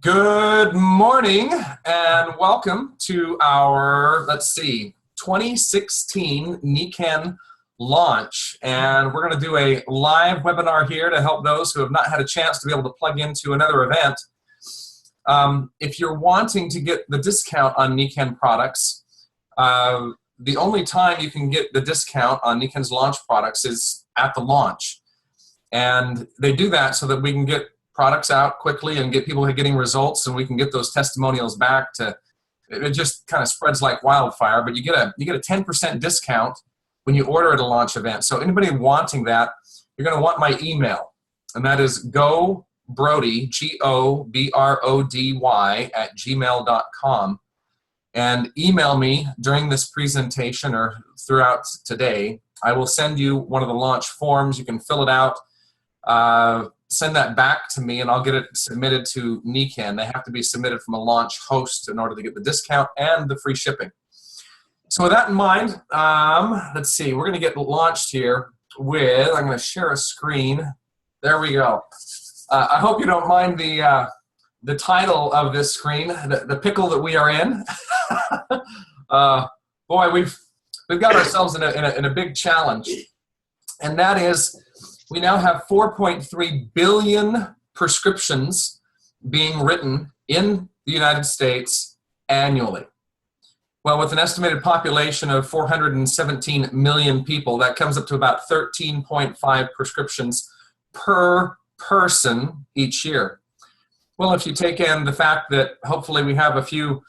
Good morning and welcome to our, 2016 NECAN launch. And we're going to do a live webinar here to help those who have not had a chance to be able to plug into another event. If you're wanting to get the discount on NECAN products, the only time you can get the discount on NECAN's launch products is at the launch. And they do that so that we can get products out quickly and get people getting results, and we can get those testimonials back to, it just kind of spreads like wildfire. But you get a 10% discount when you order at a launch event. So anybody wanting that, you're going to want my email, and that is gobrody, GOBRODY @gmail.com, and email me during this presentation or throughout today. I will send you one of the launch forms. You can fill it out. Send that back to me and I'll get it submitted to NECAN. They have to be submitted from a launch host in order to get the discount and the free shipping. So with that in mind, let's see, we're going to get launched here with, I'm going to share a screen. There we go. I hope you don't mind the title of this screen, the pickle that we are in. Boy, we've got ourselves in a big challenge, and that is, we now have 4.3 billion prescriptions being written in the United States annually. Well, with an estimated population of 417 million people, that comes up to about 13.5 prescriptions per person each year. Well, if you take in the fact that hopefully we have a few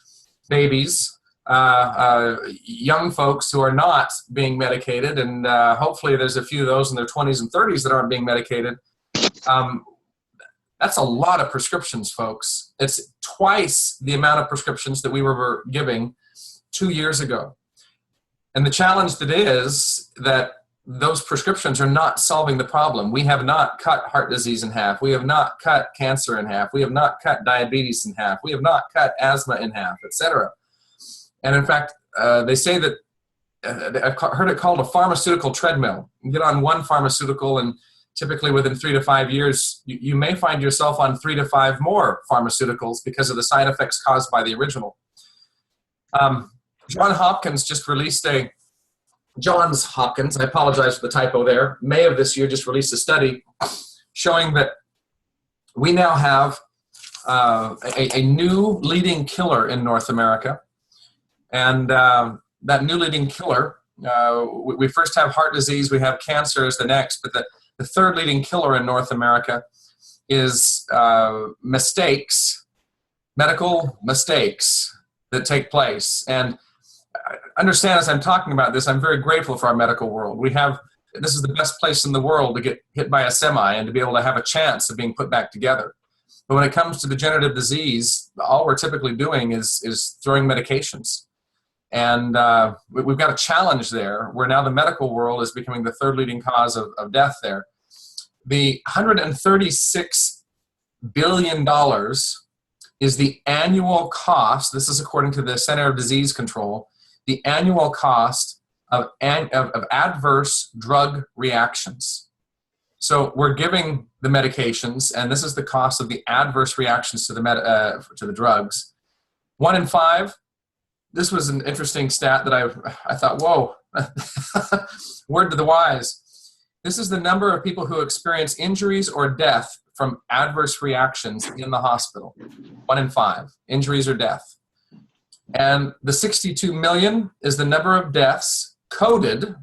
babies, young folks who are not being medicated, and hopefully there's a few of those in their 20s and 30s that aren't being medicated. That's a lot of prescriptions, folks. It's twice the amount of prescriptions that we were giving 2 years ago. And the challenge that is that those prescriptions are not solving the problem. We have not cut heart disease in half. We have not cut cancer in half. We have not cut diabetes in half. We have not cut asthma in half, etc. And in fact, they say that, I've heard it called a pharmaceutical treadmill. You get on one pharmaceutical, and typically within 3 to 5 years, you may find yourself on 3 to 5 more pharmaceuticals because of the side effects caused by the original. Johns Hopkins just released Johns Hopkins, I apologize for the typo there, May of this year just released a study showing that we now have a new leading killer in North America. And that new leading killer, we first have heart disease, we have cancer as the next, but the third leading killer in North America is mistakes, medical mistakes that take place. And understand, as I'm talking about this, I'm very grateful for our medical world. This is the best place in the world to get hit by a semi and to be able to have a chance of being put back together. But when it comes to degenerative disease, all we're typically doing is throwing medications. And we've got a challenge there, where now the medical world is becoming the third leading cause of death there. The $136 billion is the annual cost, this is according to the Center of Disease Control, the annual cost of adverse drug reactions. So we're giving the medications, and this is the cost of the adverse reactions to the drugs. 1 in 5. This was an interesting stat that I thought, whoa, word to the wise. This is the number of people who experience injuries or death from adverse reactions in the hospital. 1 in 5, injuries or death. And the 62 million is the number of deaths coded.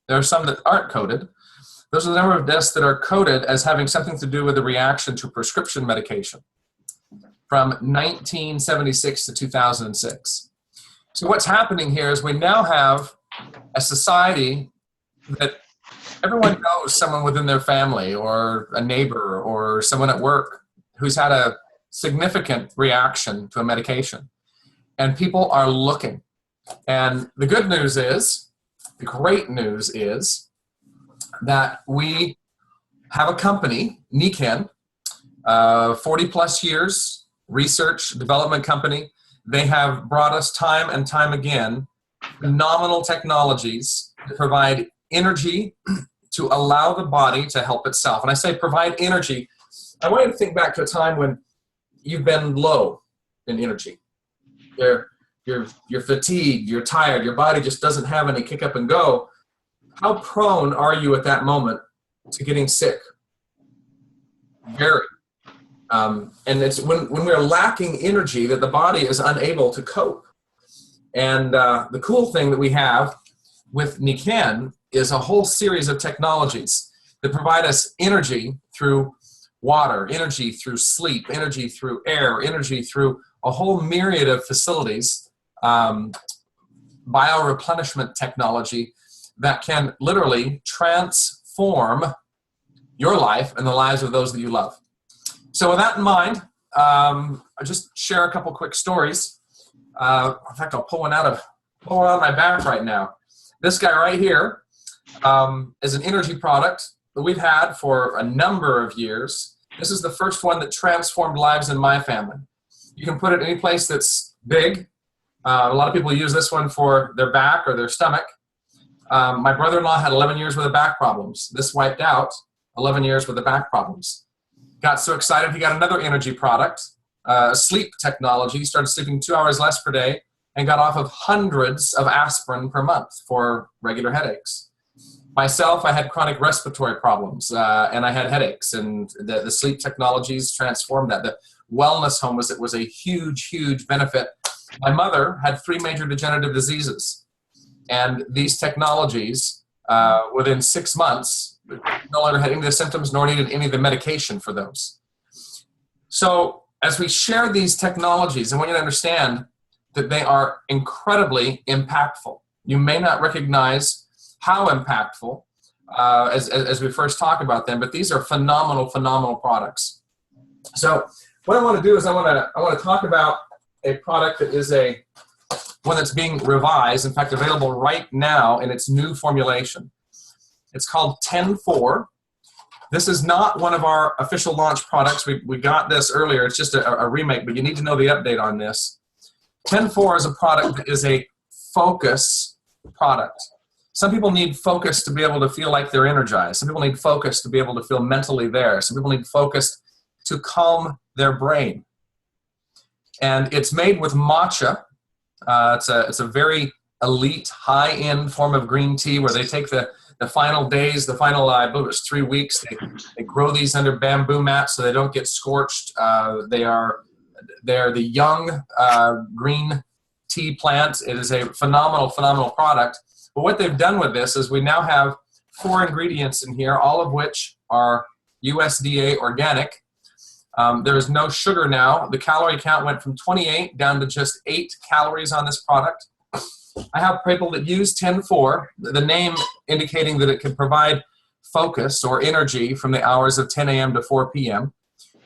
There are some that aren't coded. Those are the number of deaths that are coded as having something to do with a reaction to prescription medication, from 1976 to 2006. So what's happening here is we now have a society that everyone knows someone within their family or a neighbor or someone at work who's had a significant reaction to a medication. And people are looking. And the good news is, the great news is, that we have a company, NECAN, 40 plus years, research development company. They have brought us time and time again phenomenal technologies that provide energy to allow the body to help itself. And I say provide energy. I want you to think back to a time when you've been low in energy. You're fatigued, you're tired, your body just doesn't have any kick up and go. How prone are you at that moment to getting sick? Very. And it's when we're lacking energy that the body is unable to cope. And the cool thing that we have with Nikan is a whole series of technologies that provide us energy through water, energy through sleep, energy through air, energy through a whole myriad of facilities, bioreplenishment technology that can literally transform your life and the lives of those that you love. So with that in mind, I'll just share a couple quick stories. In fact, I'll pull one out of my back right now. This guy right here is an energy product that we've had for a number of years. This is the first one that transformed lives in my family. You can put it any place that's big. A lot of people use this one for their back or their stomach. My brother-in-law had 11 years worth of back problems. This wiped out 11 years worth of back problems. Got so excited, he got another energy product, sleep technology. He started sleeping 2 hours less per day and got off of hundreds of aspirin per month for regular headaches. Myself, I had chronic respiratory problems, and I had headaches, and the sleep technologies transformed that. The wellness home was a huge, huge benefit. My mother had 3 major degenerative diseases, and these technologies, within 6 months, no longer had any of the symptoms nor needed any of the medication for those. So as we share these technologies, I want you to understand that they are incredibly impactful. You may not recognize how impactful as we first talk about them, but these are phenomenal, phenomenal products. So what I want to do is I want to talk about a product that is one that's being revised, in fact, available right now in its new formulation. It's called 10-4. This is not one of our official launch products. We got this earlier. It's just a remake, but you need to know the update on this. 10-4 is a product that is a focus product. Some people need focus to be able to feel like they're energized. Some people need focus to be able to feel mentally there. Some people need focus to calm their brain. And it's made with matcha. It's a very elite, high-end form of green tea where they take the final days, the final, I believe it was 3 weeks, they grow these under bamboo mats so they don't get scorched. They're the young green tea plants. It is a phenomenal, phenomenal product. But what they've done with this is we now have 4 ingredients in here, all of which are USDA organic. There is no sugar now. The calorie count went from 28 down to just 8 calories on this product. I have people that use 10-4, the name indicating that it can provide focus or energy from the hours of 10 a.m. to 4 p.m.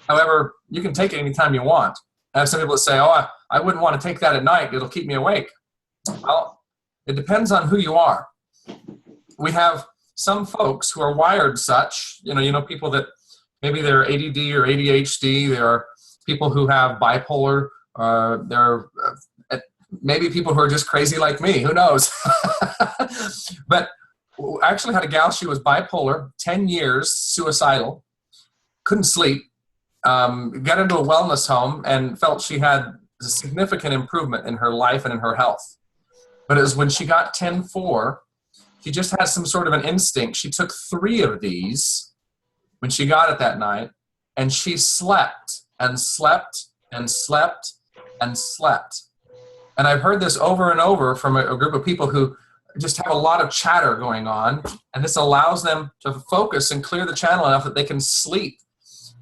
However, you can take it anytime you want. I have some people that say, oh, I wouldn't want to take that at night. It'll keep me awake. Well, it depends on who you are. We have some folks who are wired such, you know, people that maybe they're ADD or ADHD. There are people who have bipolar. There are maybe people who are just crazy like me. Who knows? But I actually had a gal. She was bipolar, 10 years, suicidal, couldn't sleep, got into a wellness home and felt she had a significant improvement in her life and in her health. But it was when she got 10-4, she just had some sort of an instinct. She took 3 of these when she got it that night, and she slept and slept and slept and slept. And I've heard this over and over from a group of people who just have a lot of chatter going on, and this allows them to focus and clear the channel enough that they can sleep.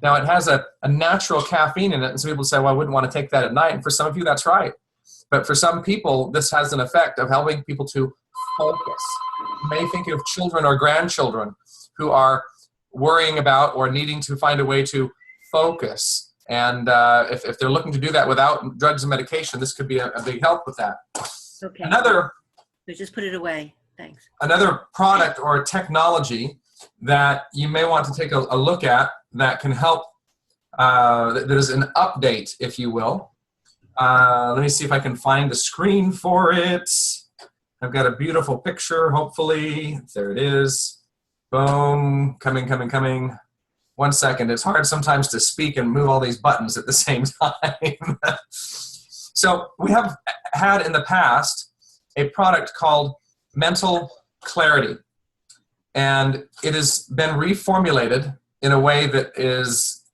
Now, it has a natural caffeine in it, and some people say, well, I wouldn't want to take that at night. And for some of you, that's right. But for some people, this has an effect of helping people to focus. You may think of children or grandchildren who are worrying about or needing to find a way to focus. And if they're looking to do that without drugs and medication, this could be a big help with that. Okay. So just put it away. Thanks. Another product or technology that you may want to take a look at that can help, that is an update, if you will. Let me see if I can find the screen for it. I've got a beautiful picture, hopefully. There it is. Boom. Coming. 1 second. It's hard sometimes to speak and move all these buttons at the same time. So we have had in the past a product called Mental Clarity. And it has been reformulated in a way that is,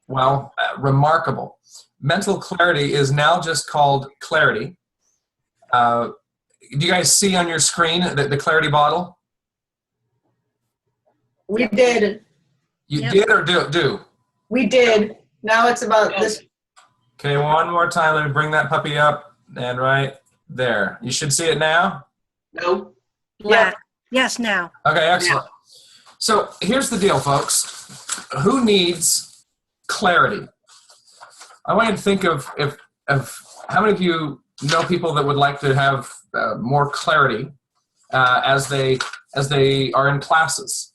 well, remarkable. Mental Clarity is now just called Clarity. Do you guys see on your screen the Clarity bottle? We did. You did or do? We did. Now it's about this. Okay, one more time. Let me bring that puppy up. And right there. You should see it now. No. Black. Yes, now. Okay, excellent. So here's the deal, folks. Who needs clarity? I want you to think of how many of you know people that would like to have more clarity as they are in classes,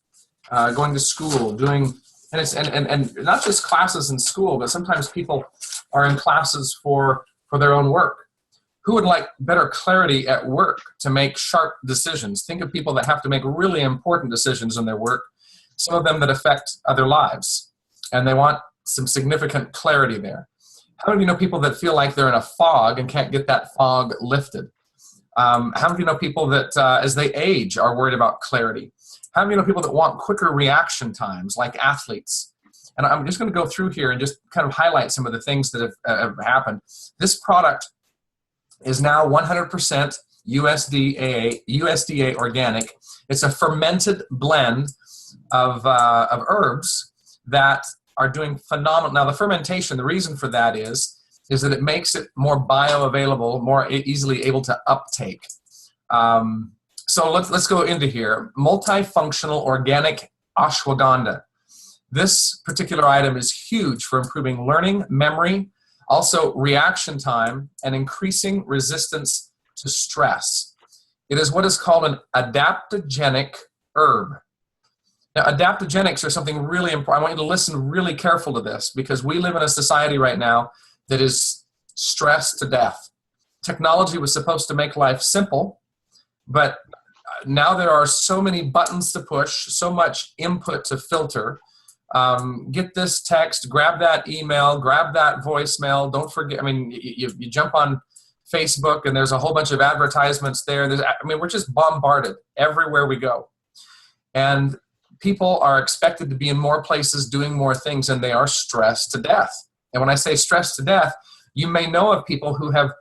going to school, doing, and not just classes in school, but sometimes people are in classes for their own work. Who would like better clarity at work to make sharp decisions? Think of people that have to make really important decisions in their work, some of them that affect other lives, and they want some significant clarity there. How many of you know people that feel like they're in a fog and can't get that fog lifted? How many of you know people that as they age are worried about clarity? How many of you know people that want quicker reaction times, like athletes? And I'm just going to go through here and just kind of highlight some of the things that have happened. This product is now 100% USDA organic. It's a fermented blend of herbs that are doing phenomenal. Now, the fermentation, the reason for that is that it makes it more bioavailable, more easily able to uptake. So let's go into here. Multifunctional organic ashwagandha. This particular item is huge for improving learning, memory, also reaction time, and increasing resistance to stress. It is what is called an adaptogenic herb. Now, adaptogenics are something really important. I want you to listen really careful to this because we live in a society right now that is stressed to death. Technology was supposed to make life simple, but now there are so many buttons to push, so much input to filter. Get this text, grab that email, grab that voicemail. Don't forget, I mean, you jump on Facebook and there's a whole bunch of advertisements there. We're just bombarded everywhere we go. And people are expected to be in more places doing more things, and they are stressed to death. And when I say stressed to death, you may know of people who have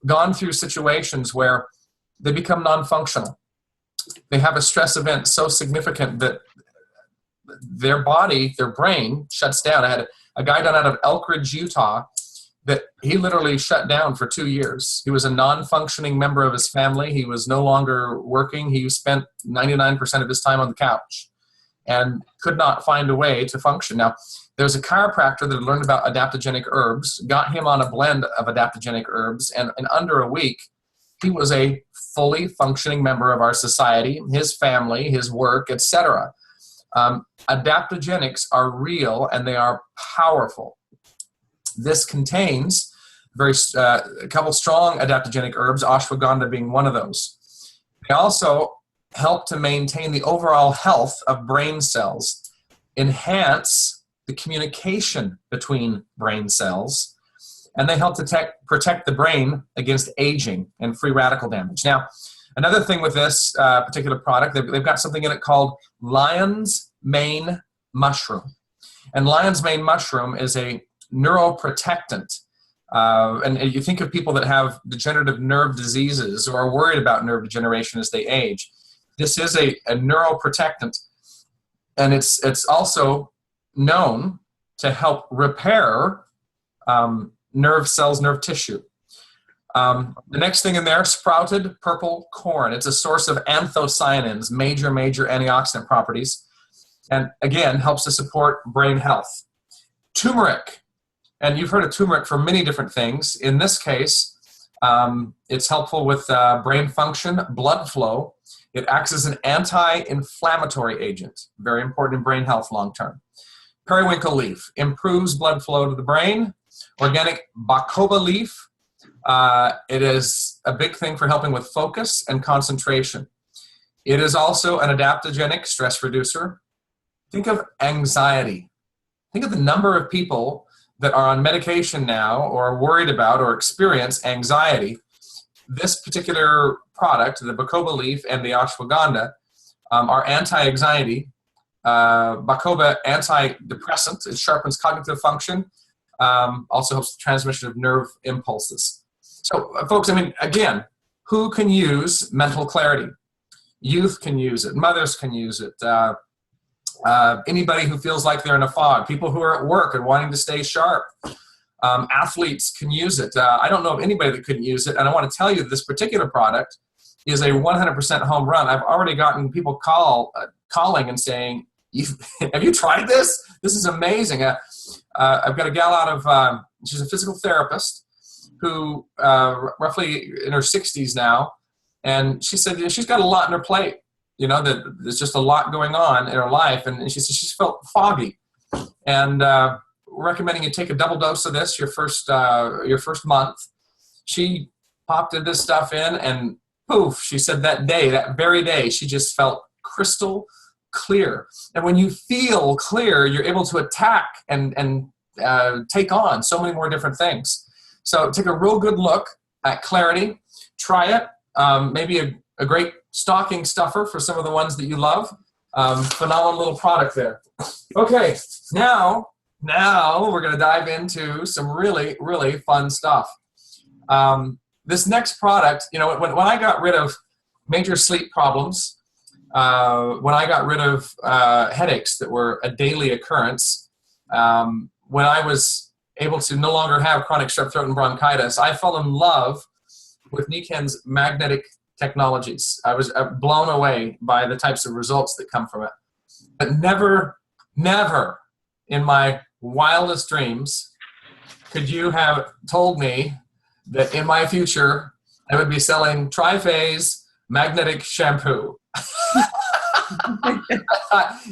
gone through situations where they become non-functional. They have a stress event so significant that their body, their brain shuts down. I had a guy down out of Elk Ridge, Utah, that he literally shut down for 2 years. He was a non-functioning member of his family. He was no longer working. He spent 99% of his time on the couch and could not find a way to function. Now, there's a chiropractor that learned about adaptogenic herbs, got him on a blend of adaptogenic herbs, and in under a week, he was a fully functioning member of our society, his family, his work, etc. Adaptogenics are real and they are powerful. This contains a couple strong adaptogenic herbs, ashwagandha being one of those. They also help to maintain the overall health of brain cells, enhance the communication between brain cells, and they help to protect the brain against aging and free radical damage. Now, another thing with this particular product, they've got something in it called lion's mane mushroom. And lion's mane mushroom is a neuroprotectant. And you think of people that have degenerative nerve diseases or are worried about nerve degeneration as they age. This is a neuroprotectant, and it's also known to help repair nerve cells, nerve tissue. The next thing in there, sprouted purple corn. It's a source of anthocyanins, major antioxidant properties, and again, helps to support brain health. Turmeric, and you've heard of turmeric for many different things. In this case, it's helpful with brain function, blood flow. It acts as an anti-inflammatory agent, very important in brain health long-term. Periwinkle leaf improves blood flow to the brain. Organic bacopa leaf, it is a big thing for helping with focus and concentration. It is also an adaptogenic stress reducer. Think of anxiety. think of the number of people that are on medication now or are worried about or experience anxiety. This particular product, the bacoba leaf and the ashwagandha, are anti-anxiety. Bacoba antidepressant. It sharpens cognitive function. Also helps the transmission of nerve impulses. So, folks, I mean, again, who can use mental clarity? Youth can use it. Mothers can use it. Anybody who feels like they're in a fog. People who are at work and wanting to stay sharp. Athletes can use it. I don't know of anybody that couldn't use it. And I want to tell you this particular product is a 100% home run. I've already gotten people calling and saying, have you tried this? This is amazing. I've got a gal out of, she's a physical therapist who roughly in her 60s now. And she said she's got a lot on her plate. You know, that there's just a lot going on in her life. And she said she's felt foggy. And we're recommending you take a double dose of this your first month. She popped this stuff in and poof, she said that very day, she just felt crystal clear. And when you feel clear, you're able to attack and take on so many more different things. So take a real good look at clarity. Try it. Maybe a great stocking stuffer for some of the ones that you love. Phenomenal little product there. Okay, now we're going to dive into some really, really fun stuff. This next product, you know, when I got rid of major sleep problems, when I got rid of headaches that were a daily occurrence, when I was able to no longer have chronic strep throat and bronchitis, I fell in love with Niken's magnetic technologies. I was blown away by the types of results that come from it. But never in my wildest dreams could you have told me that in my future I would be selling TriPhase magnetic shampoo.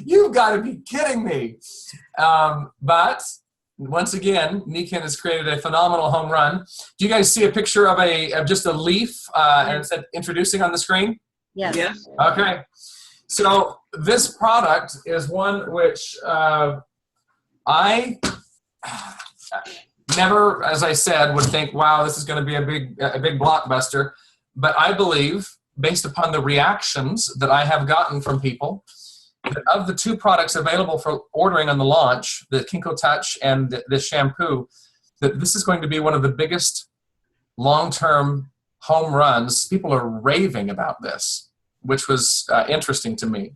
You've got to be kidding me. But once again, Niken has created a phenomenal home run. Do you guys see a picture of just a leaf and it said introducing on the screen? Yes. Yes. Okay. So this product is one which I never, as I said, would think, wow, this is going to be a big blockbuster. But I believe, based upon the reactions that I have gotten from people, that of the two products available for ordering on the launch, the Kinko Touch and the shampoo, that this is going to be one of the biggest long-term home runs. People are raving about this, which was interesting to me.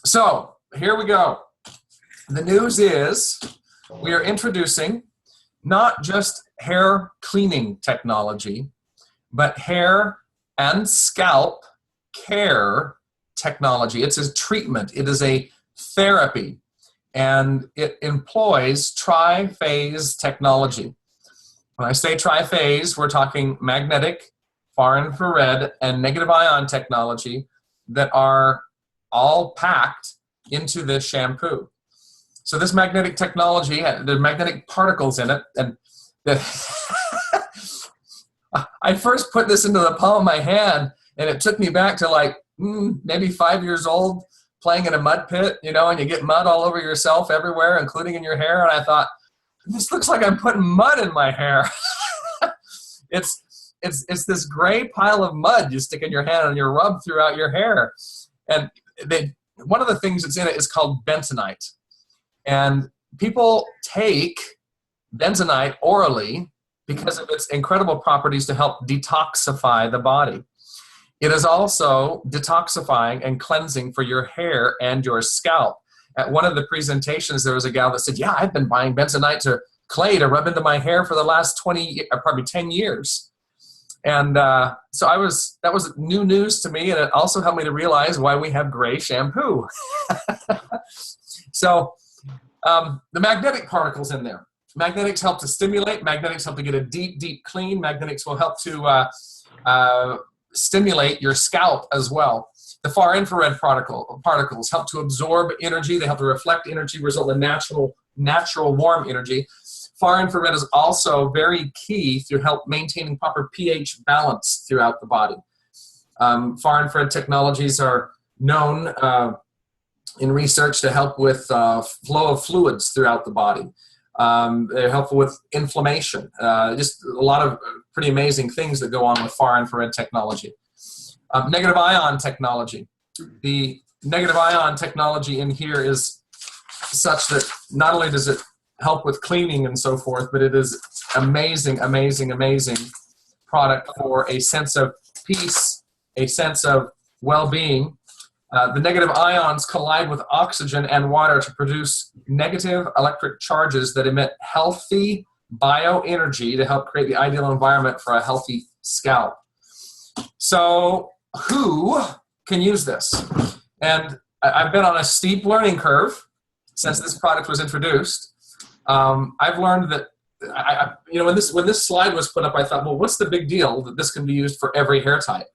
So here we go. The news is we are introducing not just hair cleaning technology, but hair and scalp care technology. It's a treatment. It is a therapy, and it employs TriPhase technology. When I say TriPhase, we're talking magnetic, far infrared, and negative ion technology that are all packed into this shampoo. So this magnetic technology, there's magnetic particles in it, and I first put this into the palm of my hand, and it took me back to like maybe 5 years old, playing in a mud pit, you know, and you get mud all over yourself everywhere, including in your hair. And I thought, this looks like I'm putting mud in my hair. It's this gray pile of mud you stick in your hand and you rub throughout your hair. And one of the things that's in it is called bentonite. And people take bentonite orally because of its incredible properties to help detoxify the body. It is also detoxifying and cleansing for your hair and your scalp. At one of the presentations, there was a gal that said, yeah, I've been buying bentonite clay to rub into my hair for the last 10 years. And so that was new news to me, and it also helped me to realize why we have gray shampoo. So the magnetic particles in there. Magnetics help to stimulate. Magnetics help to get a deep, deep clean. Magnetics will help to stimulate your scalp as well. The far infrared particles help to absorb energy. They help to reflect energy, result in natural warm energy. Far infrared is also very key to help maintaining proper pH balance throughout the body. Far infrared technologies are known in research to help with flow of fluids throughout the body. They're helpful with inflammation. Just a lot of pretty amazing things that go on with far infrared technology. Negative ion technology. The negative ion technology in here is such that not only does it help with cleaning and so forth, but it is amazing, amazing, amazing product for a sense of peace, a sense of well-being. The negative ions collide with oxygen and water to produce negative electric charges that emit healthy bioenergy to help create the ideal environment for a healthy scalp. So who can use this? And I've been on a steep learning curve since this product was introduced. I've learned that, when this slide was put up, I thought, well, what's the big deal that this can be used for every hair type?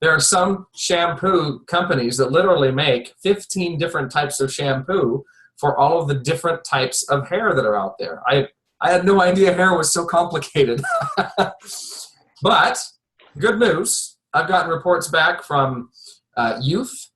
There are some shampoo companies that literally make 15 different types of shampoo for all of the different types of hair that are out there. I had no idea hair was so complicated. But good news, I've gotten reports back from youth,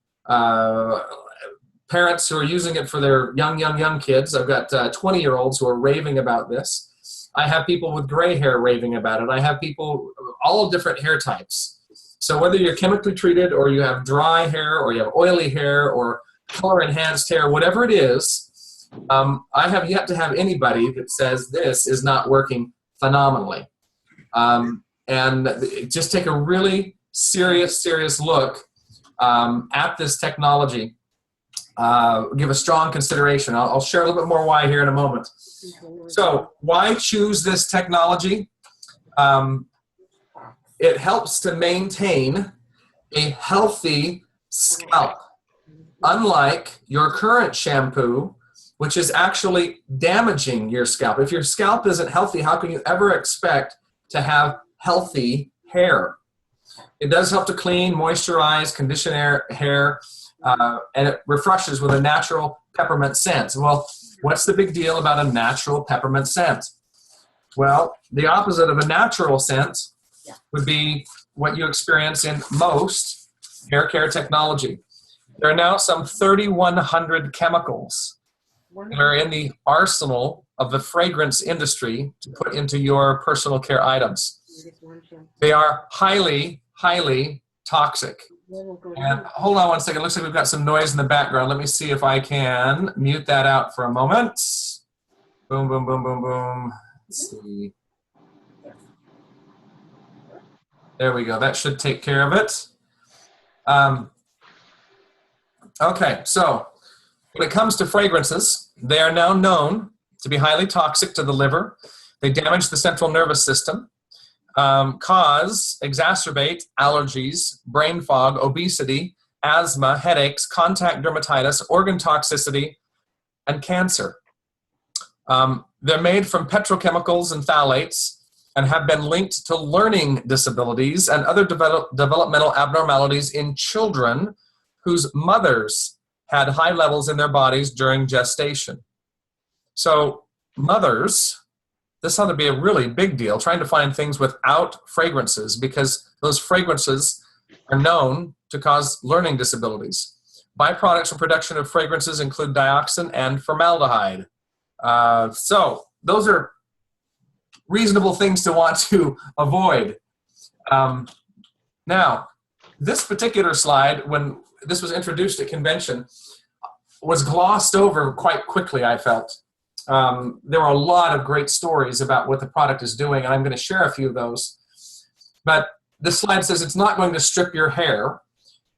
parents who are using it for their young kids. I've got 20-year-olds who are raving about this. I have people with gray hair raving about it. I have people, all different hair types. So whether you're chemically treated or you have dry hair or you have oily hair or color-enhanced hair, whatever it is, I have yet to have anybody that says this is not working phenomenally. And just take a really serious look at this technology. Give a strong consideration. I'll share a little bit more why here in a moment. So why choose this technology? It helps to maintain a healthy scalp, unlike your current shampoo, which is actually damaging your scalp. If your scalp isn't healthy, how can you ever expect to have healthy hair? It does help to clean, moisturize, condition hair, and it refreshes with a natural peppermint scent. Well, what's the big deal about a natural peppermint scent? Well, the opposite of a natural scent would be what you experience in most hair care technology. There are now some 3,100 chemicals that are in the arsenal of the fragrance industry to put into your personal care items. They are highly, highly toxic. And hold on one second. It looks like we've got some noise in the background. Let me see if I can mute that out for a moment. Boom, boom, boom, boom, boom. Let's see. There we go. That should take care of it. Okay, so when it comes to fragrances, they are now known to be highly toxic to the liver. They damage the central nervous system, exacerbate allergies, brain fog, obesity, asthma, headaches, contact dermatitis, organ toxicity, and cancer. They're made from petrochemicals and phthalates and have been linked to learning disabilities and other developmental abnormalities in children whose mothers had high levels in their bodies during gestation. So mothers, this ought to be a really big deal, trying to find things without fragrances, because those fragrances are known to cause learning disabilities. Byproducts from production of fragrances include dioxin and formaldehyde. So those are reasonable things to want to avoid. Now, this particular slide, when this was introduced at convention, was glossed over quite quickly, I felt. There were a lot of great stories about what the product is doing, and I'm going to share a few of those. But this slide says it's not going to strip your hair.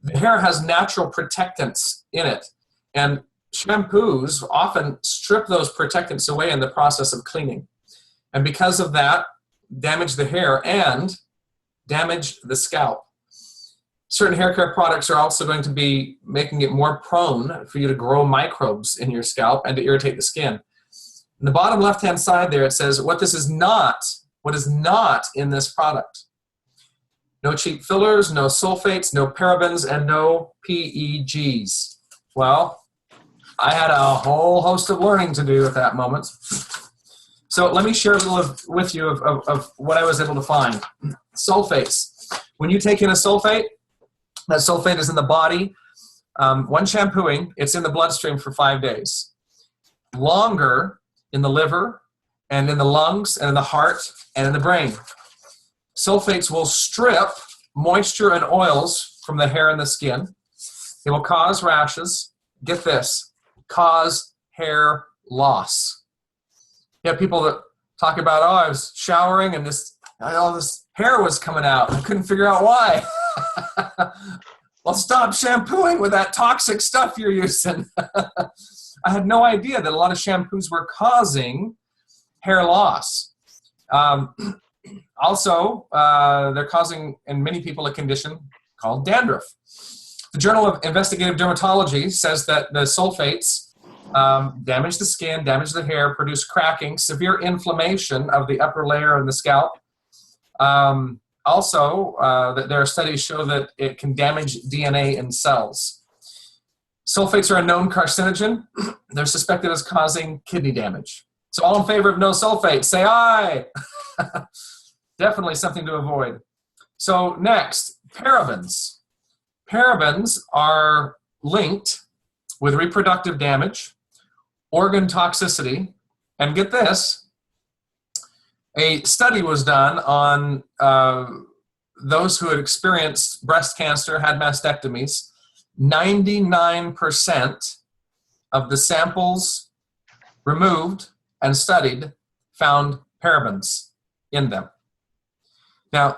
The hair has natural protectants in it, and shampoos often strip those protectants away in the process of cleaning. And because of that, damage the hair and damage the scalp. Certain hair care products are also going to be making it more prone for you to grow microbes in your scalp and to irritate the skin. In the bottom left-hand side there, it says what is not in this product. No cheap fillers, no sulfates, no parabens, and no PEGs. Well, I had a whole host of learning to do at that moment. So let me share a little with you of what I was able to find. Sulfates. When you take in a sulfate, that sulfate is in the body One shampooing, it's in the bloodstream for 5 days. Longer in the liver and in the lungs and in the heart and in the brain. Sulfates will strip moisture and oils from the hair and the skin. It will cause rashes. Get this, cause hair loss. You have people that talk about, oh, I was showering and all this hair was coming out. I couldn't figure out why. Well, stop shampooing with that toxic stuff you're using. I had no idea that a lot of shampoos were causing hair loss. Also, they're causing, in many people, a condition called dandruff. The Journal of Investigative Dermatology says that the sulfates damage the skin, damage the hair, produce cracking, severe inflammation of the upper layer of the scalp. Also, there are studies show that it can damage DNA in cells. Sulfates are a known carcinogen. They're suspected as causing kidney damage. So all in favor of no sulfates, say aye. Definitely something to avoid. So next, parabens. Parabens are linked with reproductive damage, organ toxicity, and get this, a study was done on those who had experienced breast cancer, had mastectomies. 99% of the samples removed and studied found parabens in them. Now,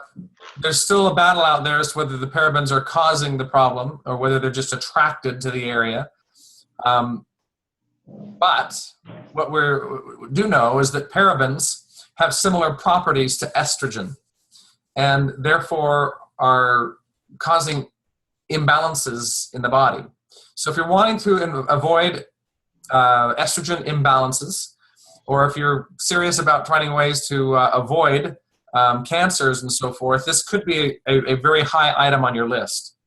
there's still a battle out there as to whether the parabens are causing the problem or whether they're just attracted to the area. But what we do know is that parabens have similar properties to estrogen and therefore are causing imbalances in the body. So if you're wanting to avoid estrogen imbalances, or if you're serious about finding ways to avoid cancers and so forth, this could be a very high item on your list.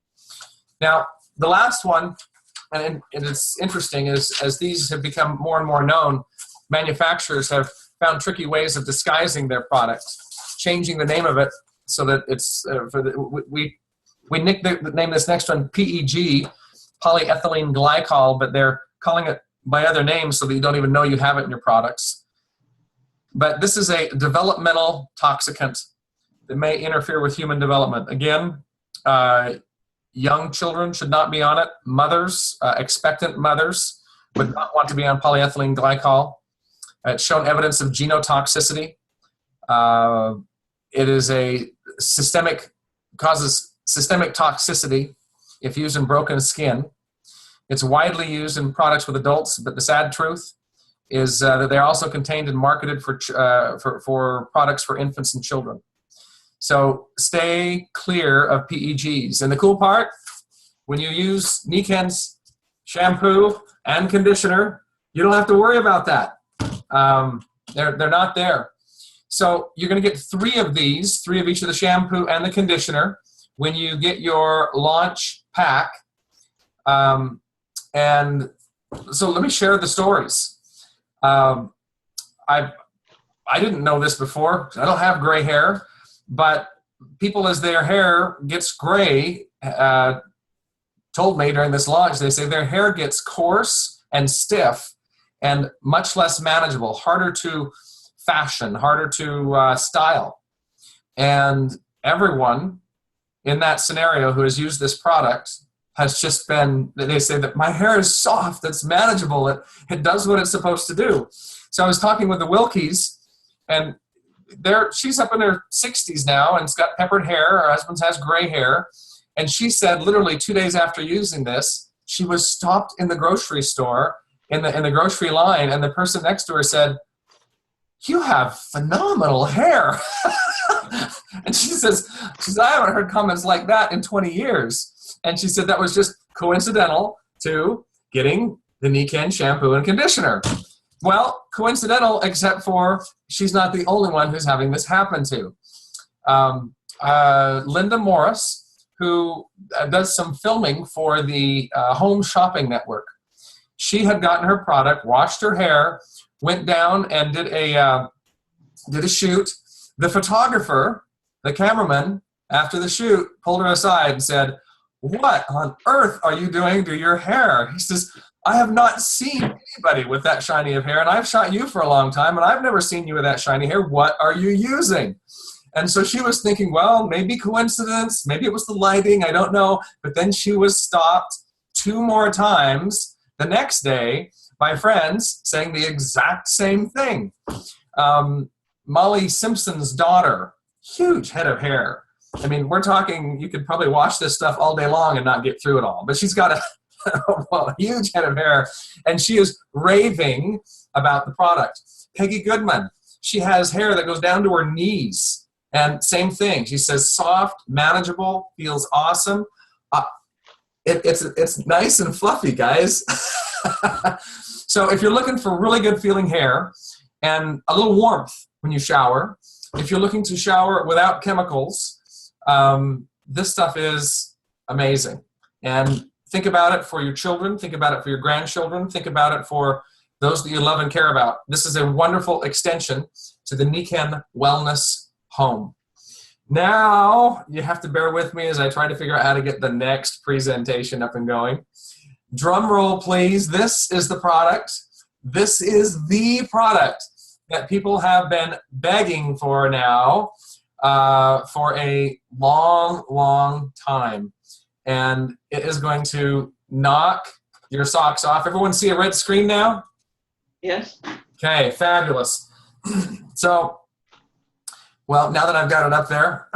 Now, the last one, and it's interesting, is as these have become more and more known, manufacturers have found tricky ways of disguising their products, changing the name of it so that it's, we name this next one PEG, polyethylene glycol, but they're calling it by other names so that you don't even know you have it in your products. But this is a developmental toxicant that may interfere with human development. Again, young children should not be on it. Mothers, expectant mothers, would not want to be on polyethylene glycol. It's shown evidence of genotoxicity. It is causes systemic toxicity if used in broken skin. It's widely used in products with adults, but the sad truth is that they're also contained and marketed for products for infants and children. So stay clear of PEGs. And the cool part, when you use Niken's shampoo and conditioner, you don't have to worry about that. They're not there. So you're going to get 3 of these, 3 of each of the shampoo and the conditioner, when you get your launch pack. And so let me share the stories. I didn't know this before. I don't have gray hair, but people, as their hair gets gray, told me during this launch, they say their hair gets coarse and stiff and much less manageable, harder to fashion, harder to style. And everyone in that scenario who has used this product has just been, they say that my hair is soft, it's manageable, it does what it's supposed to do. So I was talking with the Wilkies, and she's up in her 60s now and it's got peppered hair. Her husband has gray hair. And she said literally 2 days after using this, she was stopped in the grocery store, in the grocery line, and the person next to her said, "You have phenomenal hair." And she says, I haven't heard comments like that in 20 years. And she said that was just coincidental to getting the Niken shampoo and conditioner. Well, coincidental, except for she's not the only one who's having this happen to. Linda Morris, who does some filming for the Home Shopping Network. She had gotten her product, washed her hair, went down and did a shoot. The photographer, the cameraman, after the shoot, pulled her aside and said, what on earth are you doing to your hair? He says, I have not seen anybody with that shiny of hair, and I've shot you for a long time, and I've never seen you with that shiny hair. What are you using? And so she was thinking, well, maybe coincidence, maybe it was the lighting, I don't know. But then she was stopped 2 more times the next day by friends saying the exact same thing. Molly Simpson's daughter, huge head of hair. I mean, we're talking, you could probably watch this stuff all day long and not get through it all. But she's got a huge head of hair, and she is raving about the product. Peggy Goodman, she has hair that goes down to her knees. And same thing. She says soft, manageable, feels awesome. It's nice and fluffy, guys. So if you're looking for really good feeling hair and a little warmth when you shower, if you're looking to shower without chemicals, this stuff is amazing. And think about it for your children. Think about it for your grandchildren. Think about it for those that you love and care about. This is a wonderful extension to the Niken Wellness Home. Now, you have to bear with me as I try to figure out how to get the next presentation up and going. Drum roll, please. This is the product. This is the product that people have been begging for now for a long, long time. And it is going to knock your socks off. Everyone see a red screen now? Yes. Okay, fabulous. So, well, now that I've got it up there,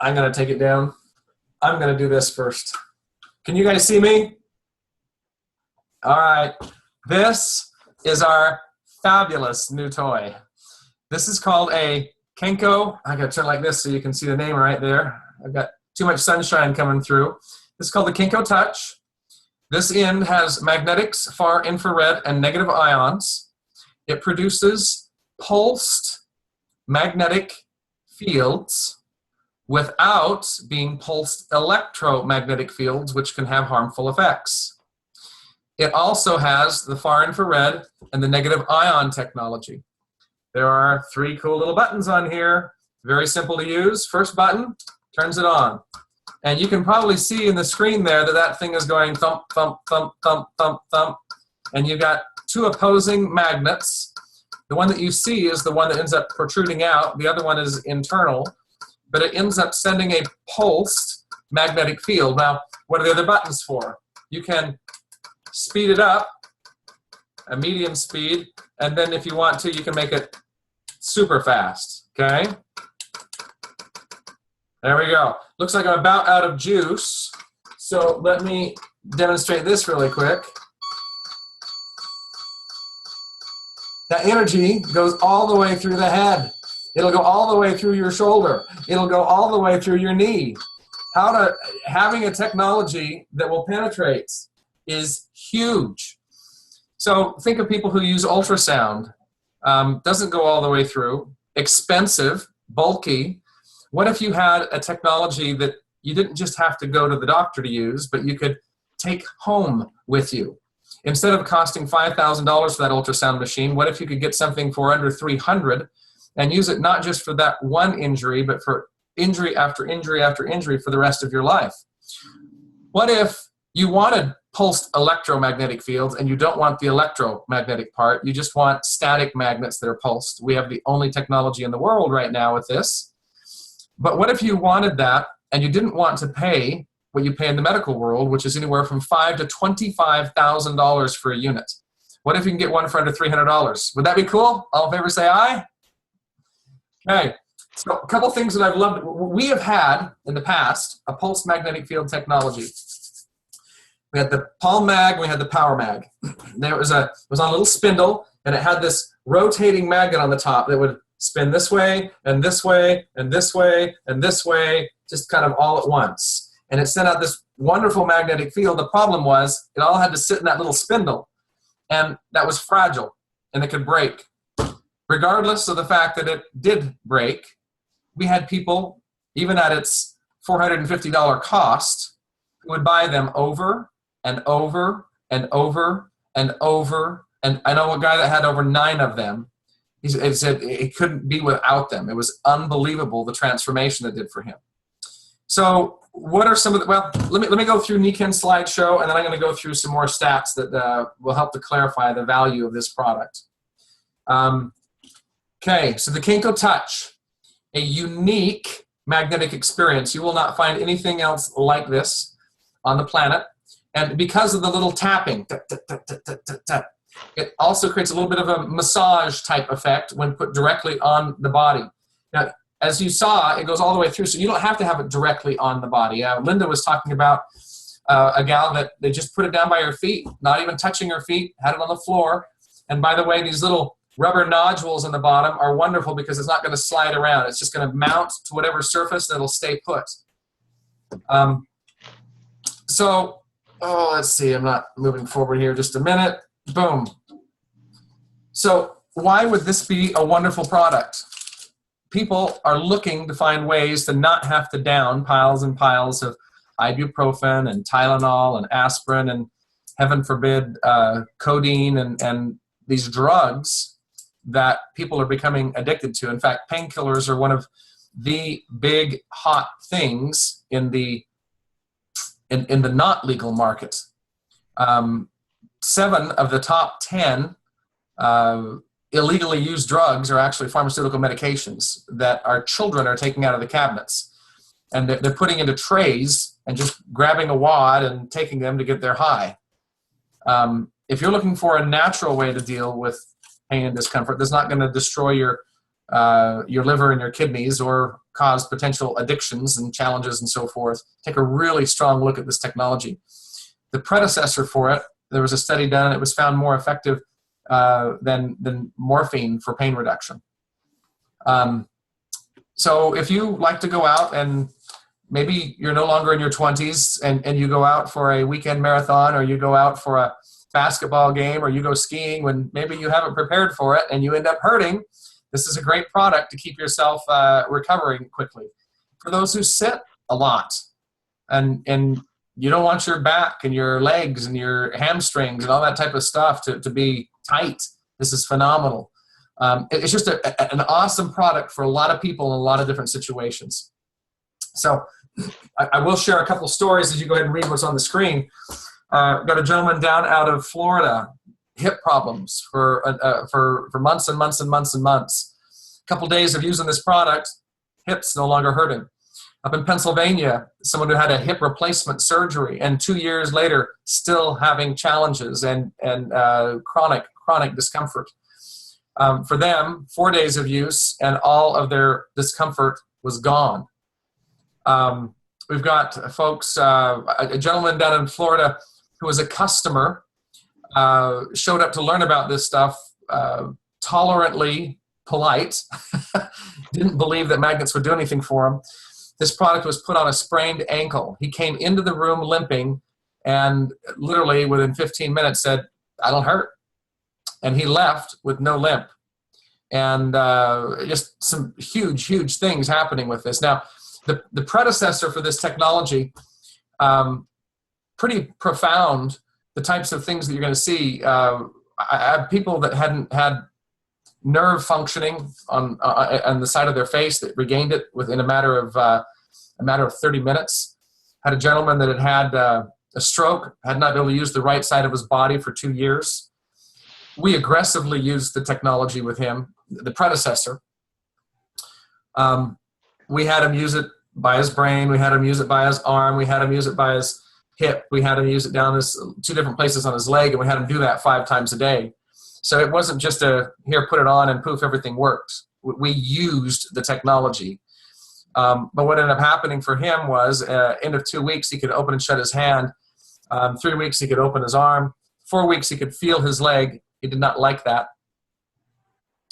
I'm going to take it down. I'm going to do this first. Can you guys see me? All right. This is our fabulous new toy. This is called a Kenko. I got to turn like this so you can see the name right there. I've got too much sunshine coming through. This is called the Kenko Touch. This end has magnetics, far infrared, and negative ions. It produces pulsed magnetic fields without being pulsed electromagnetic fields, which can have harmful effects. It also has the far infrared and the negative ion technology. There are 3 cool little buttons on here. Very simple to use. First button turns it on. And you can probably see in the screen there that that thing is going thump, thump, thump, thump, thump, thump. And you've got 2 opposing magnets. The one that you see is the one that ends up protruding out. The other one is internal. But it ends up sending a pulsed magnetic field. Now, what are the other buttons for? You can speed it up, a medium speed, and then if you want to, you can make it super fast, okay? There we go. Looks like I'm about out of juice, so let me demonstrate this really quick. That energy goes all the way through the head. It'll go all the way through your shoulder. It'll go all the way through your knee. Having a technology that will penetrate is huge. So think of people who use ultrasound. Doesn't go all the way through. Expensive, bulky. What if you had a technology that you didn't just have to go to the doctor to use, but you could take home with you? Instead of costing $5,000 for that ultrasound machine, what if you could get something for under $300 and use it not just for that one injury, but for injury after injury after injury for the rest of your life? What if you wanted pulsed electromagnetic fields and you don't want the electromagnetic part, you just want static magnets that are pulsed? We have the only technology in the world right now with this. But what if you wanted that and you didn't want to pay what you pay in the medical world, which is anywhere from $5,000 to $25,000 for a unit? What if you can get one for under $300? Would that be cool? All in favor say aye. Okay, so a couple things that I've loved. We have had in the past a pulsed magnetic field technology. We had the Palm Mag, we had the Power Mag. It was on a little spindle, and it had this rotating magnet on the top that would spin this way, and this way, and this way, and this way, just kind of all at once. And it sent out this wonderful magnetic field. The problem was it all had to sit in that little spindle, and that was fragile, and it could break. Regardless of the fact that it did break, we had people, even at its $450 cost, who would buy them over and over and over and over. And I know a guy that had over 9 of them. He said it couldn't be without them. It was unbelievable, the transformation it did for him. So what are some of the, well, let me go through Niken's slideshow, and then I'm going to go through some more stats that will help to clarify the value of this product. Okay, so the Kinko Touch, a unique magnetic experience. You will not find anything else like this on the planet. And because of the little tapping, it also creates a little bit of a massage type effect when put directly on the body. Now, as you saw, it goes all the way through, so you don't have to have it directly on the body. Linda was talking about a gal that they just put it down by her feet, not even touching her feet, had it on the floor. And by the way, these little rubber nodules on the bottom are wonderful because it's not going to slide around. It's just going to mount to whatever surface and it'll stay put. Let's see, I'm not moving forward here just a minute. Boom. So why would this be a wonderful product? People are looking to find ways to not have to down piles and piles of ibuprofen and Tylenol and aspirin and, heaven forbid, codeine and these drugs that people are becoming addicted to. In fact, painkillers are one of the big hot things in the not legal market. 7 of the top 10 illegally used drugs are actually pharmaceutical medications that our children are taking out of the cabinets. And they're putting into trays and just grabbing a wad and taking them to get their high. If you're looking for a natural way to deal with pain and discomfort that's not going to destroy your liver and your kidneys or cause potential addictions and challenges and so forth, take a really strong look at this technology. The predecessor for it, there was a study done, and it was found more effective than morphine for pain reduction. So if you like to go out and maybe you're no longer in your 20s and you go out for a weekend marathon, or you go out for a basketball game, or you go skiing when maybe you haven't prepared for it and you end up hurting, this is a great product to keep yourself recovering quickly. For those who sit a lot and you don't want your back and your legs and your hamstrings and all that type of stuff to be tight, this is phenomenal. It's just an awesome product for a lot of people in a lot of different situations. So I will share a couple stories as you go ahead and read what's on the screen. Got a gentleman down out of Florida, hip problems for months and months and months and months. A couple days of using this product, hips no longer hurting. Up in Pennsylvania, someone who had a hip replacement surgery, and 2 years later, still having challenges and chronic discomfort. For them, 4 days of use, and all of their discomfort was gone. We've got folks, a gentleman down in Florida who was a customer, showed up to learn about this stuff, tolerantly polite, didn't believe that magnets would do anything for him. This product was put on a sprained ankle. He came into the room limping and literally within 15 minutes said, "I don't hurt." And he left with no limp. And just some huge, huge things happening with this. Now, the predecessor for this technology, pretty profound, the types of things that you're going to see. I have people that hadn't had nerve functioning on the side of their face that regained it within a matter of 30 minutes. Had a gentleman that had a stroke, had not been able to use the right side of his body for 2 years. We aggressively used the technology with him, the predecessor. We had him use it by his brain. We had him use it by his arm. We had him use it by his hip. We had him use it down his 2 different places on his leg, and we had him do that 5 times a day. So it wasn't just here, put it on and poof, everything works. We used the technology. But what ended up happening for him was end of 2 weeks, he could open and shut his hand. 3 weeks, he could open his arm. 4 weeks, he could feel his leg. He did not like that.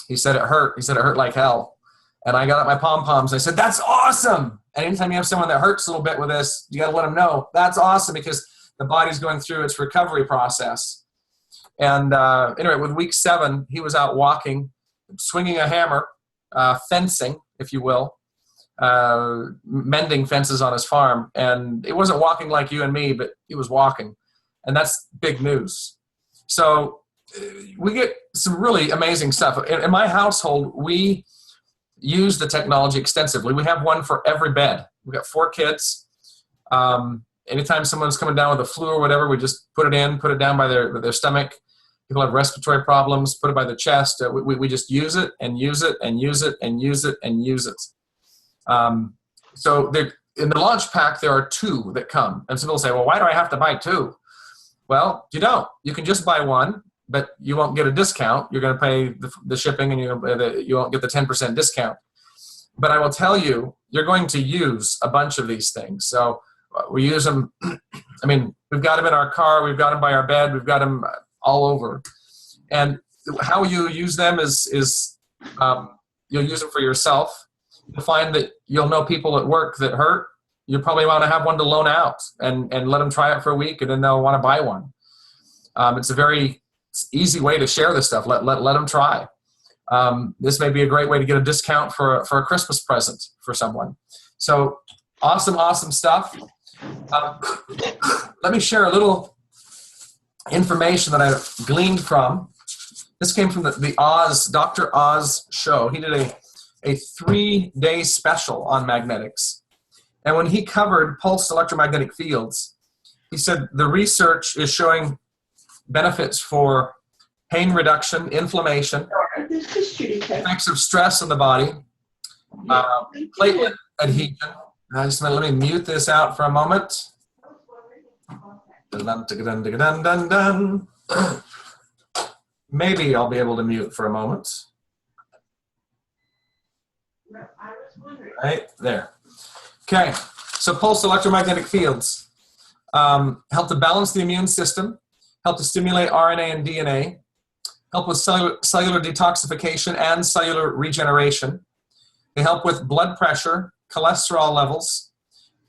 He said it hurt. He said it hurt like hell. And I got out my pom-poms. I said, "That's awesome." And anytime you have someone that hurts a little bit with this, you got to let them know that's awesome because the body's going through its recovery process. And anyway, with week 7, he was out walking, swinging a hammer, fencing, if you will, mending fences on his farm. And it wasn't walking like you and me, but he was walking. And that's big news. So we get some really amazing stuff. In my household, we use the technology extensively. We have one for every bed. We've got 4 kids. Anytime someone's coming down with a flu or whatever, we just put it down by their stomach. People have respiratory problems, put it by their chest. We just use it and use it and use it and use it and use it. So in the launch pack, there are 2 that come. And some people say, well, why do I have to buy 2? Well, you don't. You can just buy 1, but you won't get a discount. You're going to pay the shipping, and you won't get the 10% discount. But I will tell you, you're going to use a bunch of these things. So we use them. I mean, we've got them in our car. We've got them by our bed. We've got them all over. And how you use them is you'll use them for yourself. You'll find that you'll know people at work that hurt. You probably want to have one to loan out and let them try it for a week, and then they'll want to buy one. It's a very easy way to share this stuff. Let them try. This may be a great way to get a discount for a Christmas present for someone. So awesome stuff. Let me share a little information that I gleaned from. This came from the Oz, Dr. Oz show. He did a 3-day special on magnetics. And when he covered pulsed electromagnetic fields, he said the research is showing benefits for pain reduction, inflammation, effects of stress in the body, platelet adhesion. Let me mute this out for a moment. Maybe I'll be able to mute for a moment. Right there. Okay, so pulsed electromagnetic fields help to balance the immune system, help to stimulate RNA and DNA, help with cellular detoxification and cellular regeneration. They help with blood pressure, cholesterol levels,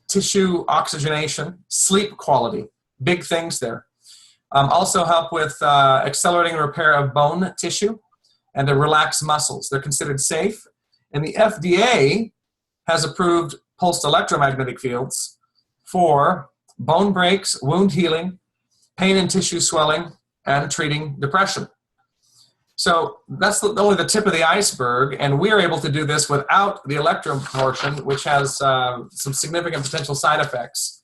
tissue oxygenation, sleep quality, big things there. Also help with accelerating repair of bone tissue and to relax muscles. They're considered safe. And the FDA has approved pulsed electromagnetic fields for bone breaks, wound healing, pain and tissue swelling, and treating depression. So that's only the tip of the iceberg, and we're able to do this without the electrum portion, which has some significant potential side effects.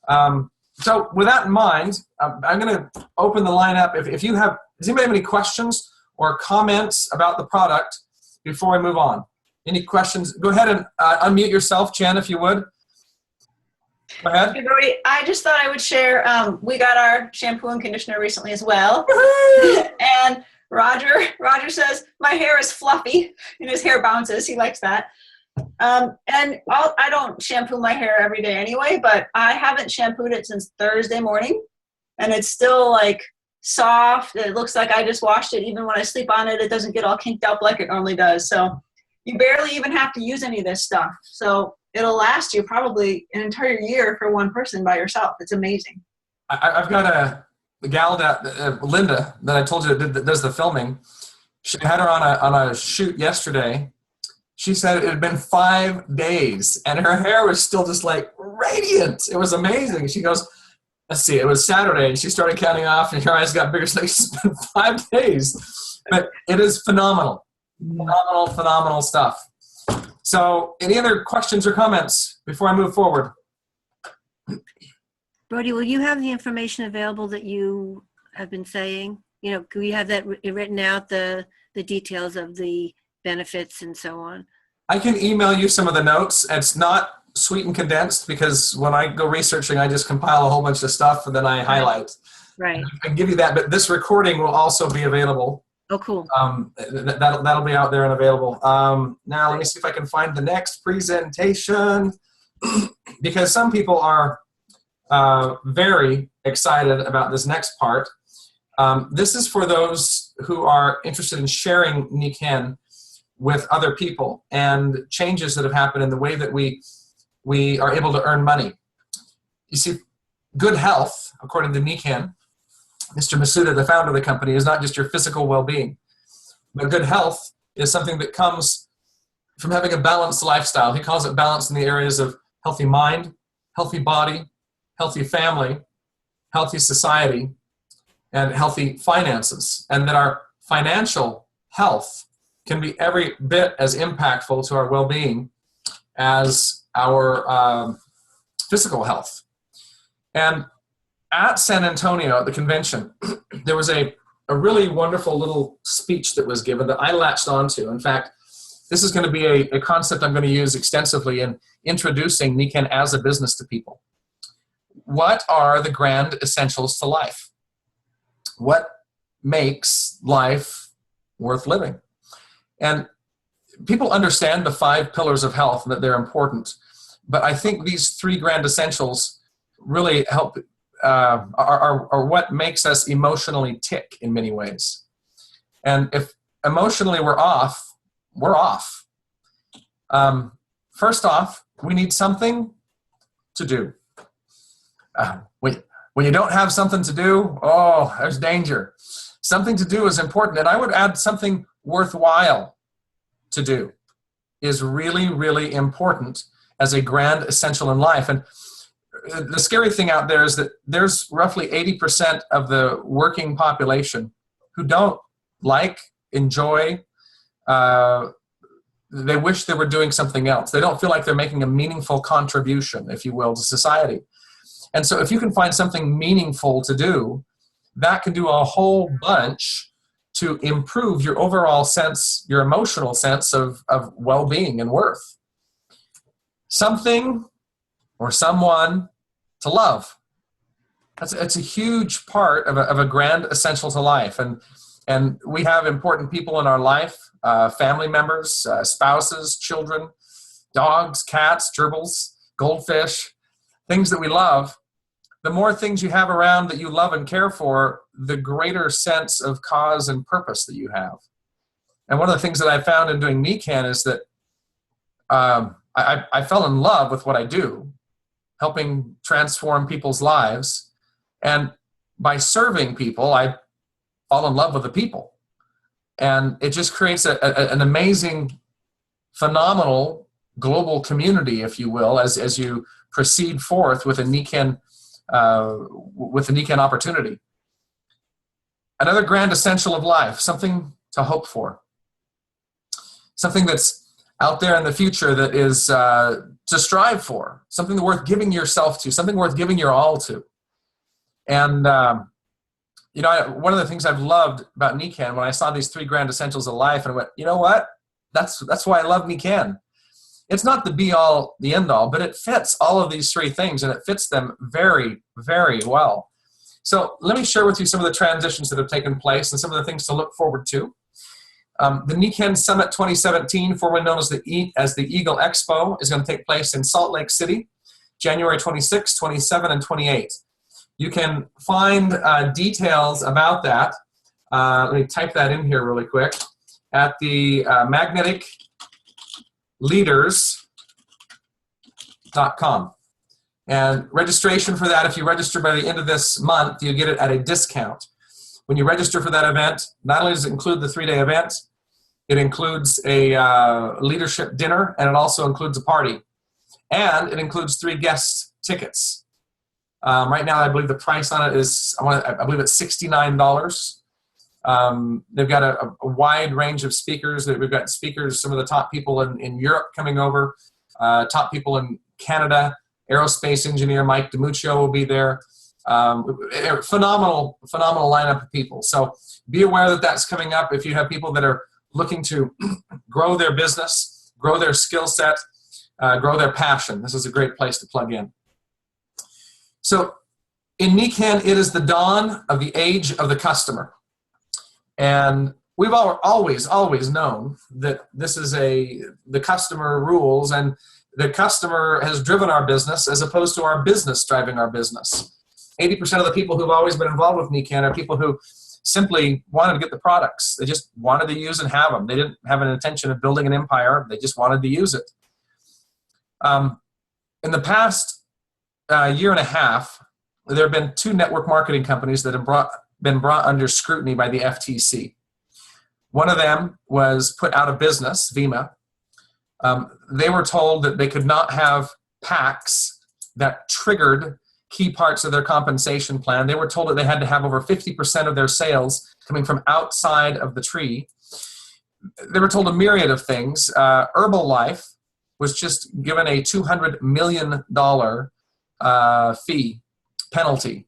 So with that in mind, I'm going to open the line up. If you have, does anybody have any questions or comments about the product before I move on? Any questions? Go ahead and unmute yourself, Jen, if you would. Go ahead. Hey, Brody, I just thought I would share, we got our shampoo and conditioner recently as well. And Roger says, my hair is fluffy and his hair bounces. He likes that. And I don't shampoo my hair every day anyway, but I haven't shampooed it since Thursday morning. And it's still like soft. It looks like I just washed it. Even when I sleep on it, it doesn't get all kinked up like it normally does. So you barely even have to use any of this stuff. So it'll last you probably an entire year for one person by yourself. It's amazing. I've got a gal that Linda that I told you that does the filming. She had her on a shoot yesterday. She said it had been 5 days and her hair was still just like radiant. It was amazing. She goes, let's see, it was Saturday and she started counting off and her eyes got bigger. She's like, it's been 5 days. But it is phenomenal. Phenomenal stuff. So any other questions or comments before I move forward? Brody, will you have the information available that you have been saying? You know, can we have that written out, the details of the benefits and so on? I can email you some of the notes. It's not sweet and condensed because when I go researching, I just compile a whole bunch of stuff and then I highlight. Right. I can give you that, but this recording will also be available. Oh, cool. That'll be out there and available. Now let me see if I can find the next presentation because some people are very excited about this next part. This is for those who are interested in sharing Niken with other people and changes that have happened in the way that we are able to earn money. You see, good health, according to Niken, Mr. Masuda, the founder of the company, is not just your physical well-being, but good health is something that comes from having a balanced lifestyle. He calls it balance in the areas of healthy mind, healthy body, healthy family, healthy society, and healthy finances. And that our financial health can be every bit as impactful to our well-being as our physical health. And at San Antonio, at the convention, there was a really wonderful little speech that was given that I latched onto. In fact, this is going to be a concept I'm going to use extensively in introducing Nikken as a business to people. What are the grand essentials to life? What makes life worth living? And people understand the 5 pillars of health and that they're important, but I think these 3 grand essentials really help, are what makes us emotionally tick in many ways. And if emotionally we're off, we're off. First off, we need something to do. When you don't have something to do, oh, there's danger. Something to do is important. And I would add something worthwhile to do is really, really important as a grand essential in life. And the scary thing out there is that there's roughly 80% of the working population who don't like, enjoy, they wish they were doing something else. They don't feel like they're making a meaningful contribution, if you will, to society. And so if you can find something meaningful to do, that can do a whole bunch to improve your overall sense, your emotional sense of well-being and worth. Something or someone to love. It's a huge part of a grand essential to life. And we have important people in our life, family members, spouses, children, dogs, cats, gerbils, goldfish, things that we love. The more things you have around that you love and care for, the greater sense of cause and purpose that you have. And one of the things that I found in doing Nikken is that I fell in love with what I do, helping transform people's lives. And by serving people, I fall in love with the people. And it just creates an amazing, phenomenal global community, if you will, as you proceed forth with a Nikken opportunity. Another grand essential of life, something to hope for. Something that's out there in the future that is to strive for. Something worth giving yourself to. Something worth giving your all to. And, one of the things I've loved about Nikken, when I saw these 3 grand essentials of life, and I went, you know what? That's why I love Nikken. It's not the be-all, the end-all, but it fits all of these 3 things, and it fits them very, very well. So let me share with you some of the transitions that have taken place and some of the things to look forward to. The Nikken Summit 2017, formerly known as the Eagle Expo, is going to take place in Salt Lake City, January 26, 27, and 28. You can find details about that. Let me type that in here really quick. At the magneticleaders.com. And registration for that, if you register by the end of this month, you get it at a discount. When you register for that event, not only does it include the 3-day event, it includes a leadership dinner, and it also includes a party. And it includes 3 guest tickets. Right now, I believe the price on it is, I believe it's $69. They've got a wide range of speakers. We've got speakers, some of the top people in Europe coming over, top people in Canada. Aerospace engineer Mike DiMuccio will be there. Phenomenal lineup of people. So be aware that that's coming up. If you have people that are looking to grow their business, grow their skill set, grow their passion, this is a great place to plug in. So in Nikken, it is the dawn of the age of the customer. And we've always known that this is the customer rules, and the customer has driven our business as opposed to our business driving our business. 80% of the people who've always been involved with Nikken are people who simply wanted to get the products. They just wanted to use and have them. They didn't have an intention of building an empire. They just wanted to use it. In the past year and a half, there have been 2 network marketing companies that have been brought under scrutiny by the FTC. One of them was put out of business, Vima. They were told that they could not have packs that triggered key parts of their compensation plan. They were told that they had to have over 50% of their sales coming from outside of the tree. They were told a myriad of things. Herbalife was just given a $200 million fee penalty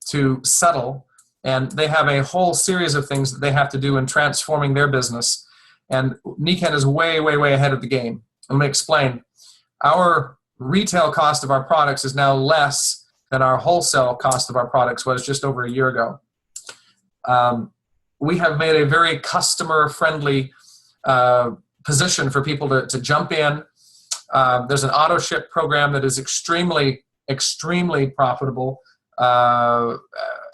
to settle. And they have a whole series of things that they have to do in transforming their business. And Nikken is way, way, way ahead of the game. Let me explain. Our retail cost of our products is now less than our wholesale cost of our products was just over a year ago. We have made a very customer-friendly position for people to jump in. There's an auto ship program that is extremely, extremely profitable,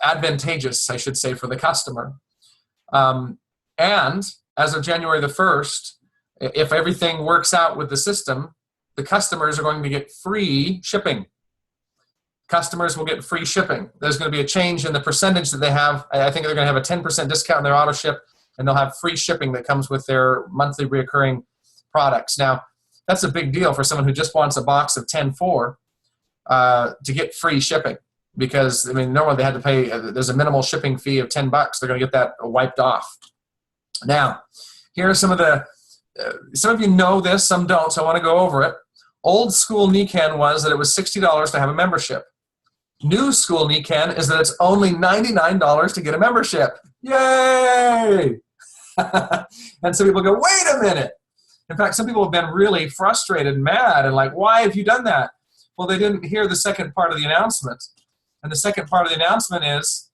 advantageous, I should say, for the customer. And as of January the 1st, if everything works out with the system, the customers are going to get free shipping. Customers will get free shipping. There's going to be a change in the percentage that they have. I think they're going to have a 10% discount on their auto ship, and they'll have free shipping that comes with their monthly reoccurring products. Now, that's a big deal for someone who just wants a box of 10 to get free shipping. Because, I mean, normally they had to pay, there's a minimal shipping fee of $10. They're going to get that wiped off. Now, here are some of the, some of you know this, some don't, so I want to go over it. Old school Nikken was that it was $60 to have a membership. New school Nikken is that it's only $99 to get a membership. Yay! And some people go, wait a minute. In fact, some people have been really frustrated and mad and like, why have you done that? Well, they didn't hear the second part of the announcement. And the second part of the announcement is,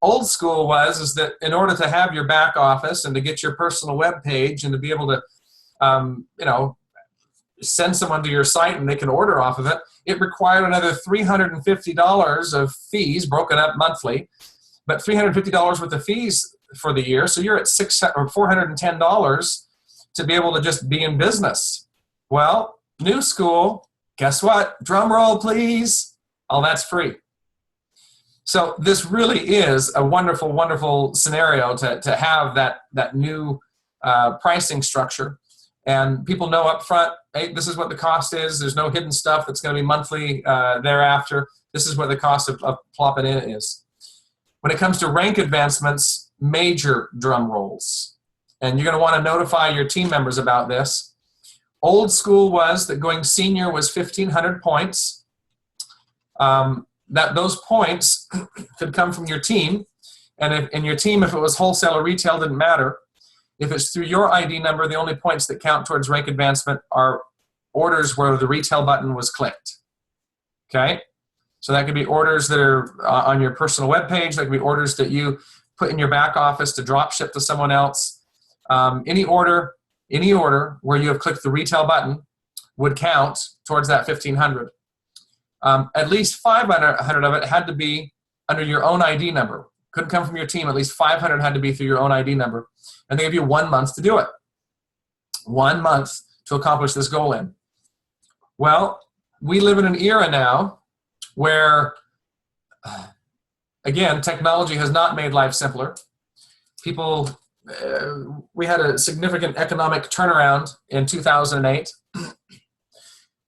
old school is that in order to have your back office and to get your personal web page and to be able to, send someone to your site and they can order off of it, it required another $350 of fees broken up monthly, but $350 worth of fees for the year. So you're at $410 to be able to just be in business. Well, new school, guess what? Drum roll, please. All that's free. So this really is a wonderful, wonderful scenario to have that new pricing structure. And people know up front, hey, this is what the cost is. There's no hidden stuff that's going to be monthly thereafter. This is what the cost of plopping in is. When it comes to rank advancements, major drum rolls. And you're going to want to notify your team members about this. Old school was that going senior was 1,500 points. That those points could come from your team. And in your team, if it was wholesale or retail, didn't matter. If it's through your ID number, the only points that count towards rank advancement are orders where the retail button was clicked. Okay? So that could be orders that are on your personal web page. That could be orders that you put in your back office to drop ship to someone else. Any order where you have clicked the retail button would count towards that 1,500. At least 500 of it had to be under your own ID number. Couldn't come from your team. At least 500 had to be through your own ID number. And they give you 1 month to do it. 1 month to accomplish this goal in. Well, we live in an era now where, again, technology has not made life simpler. People, we had a significant economic turnaround in 2008.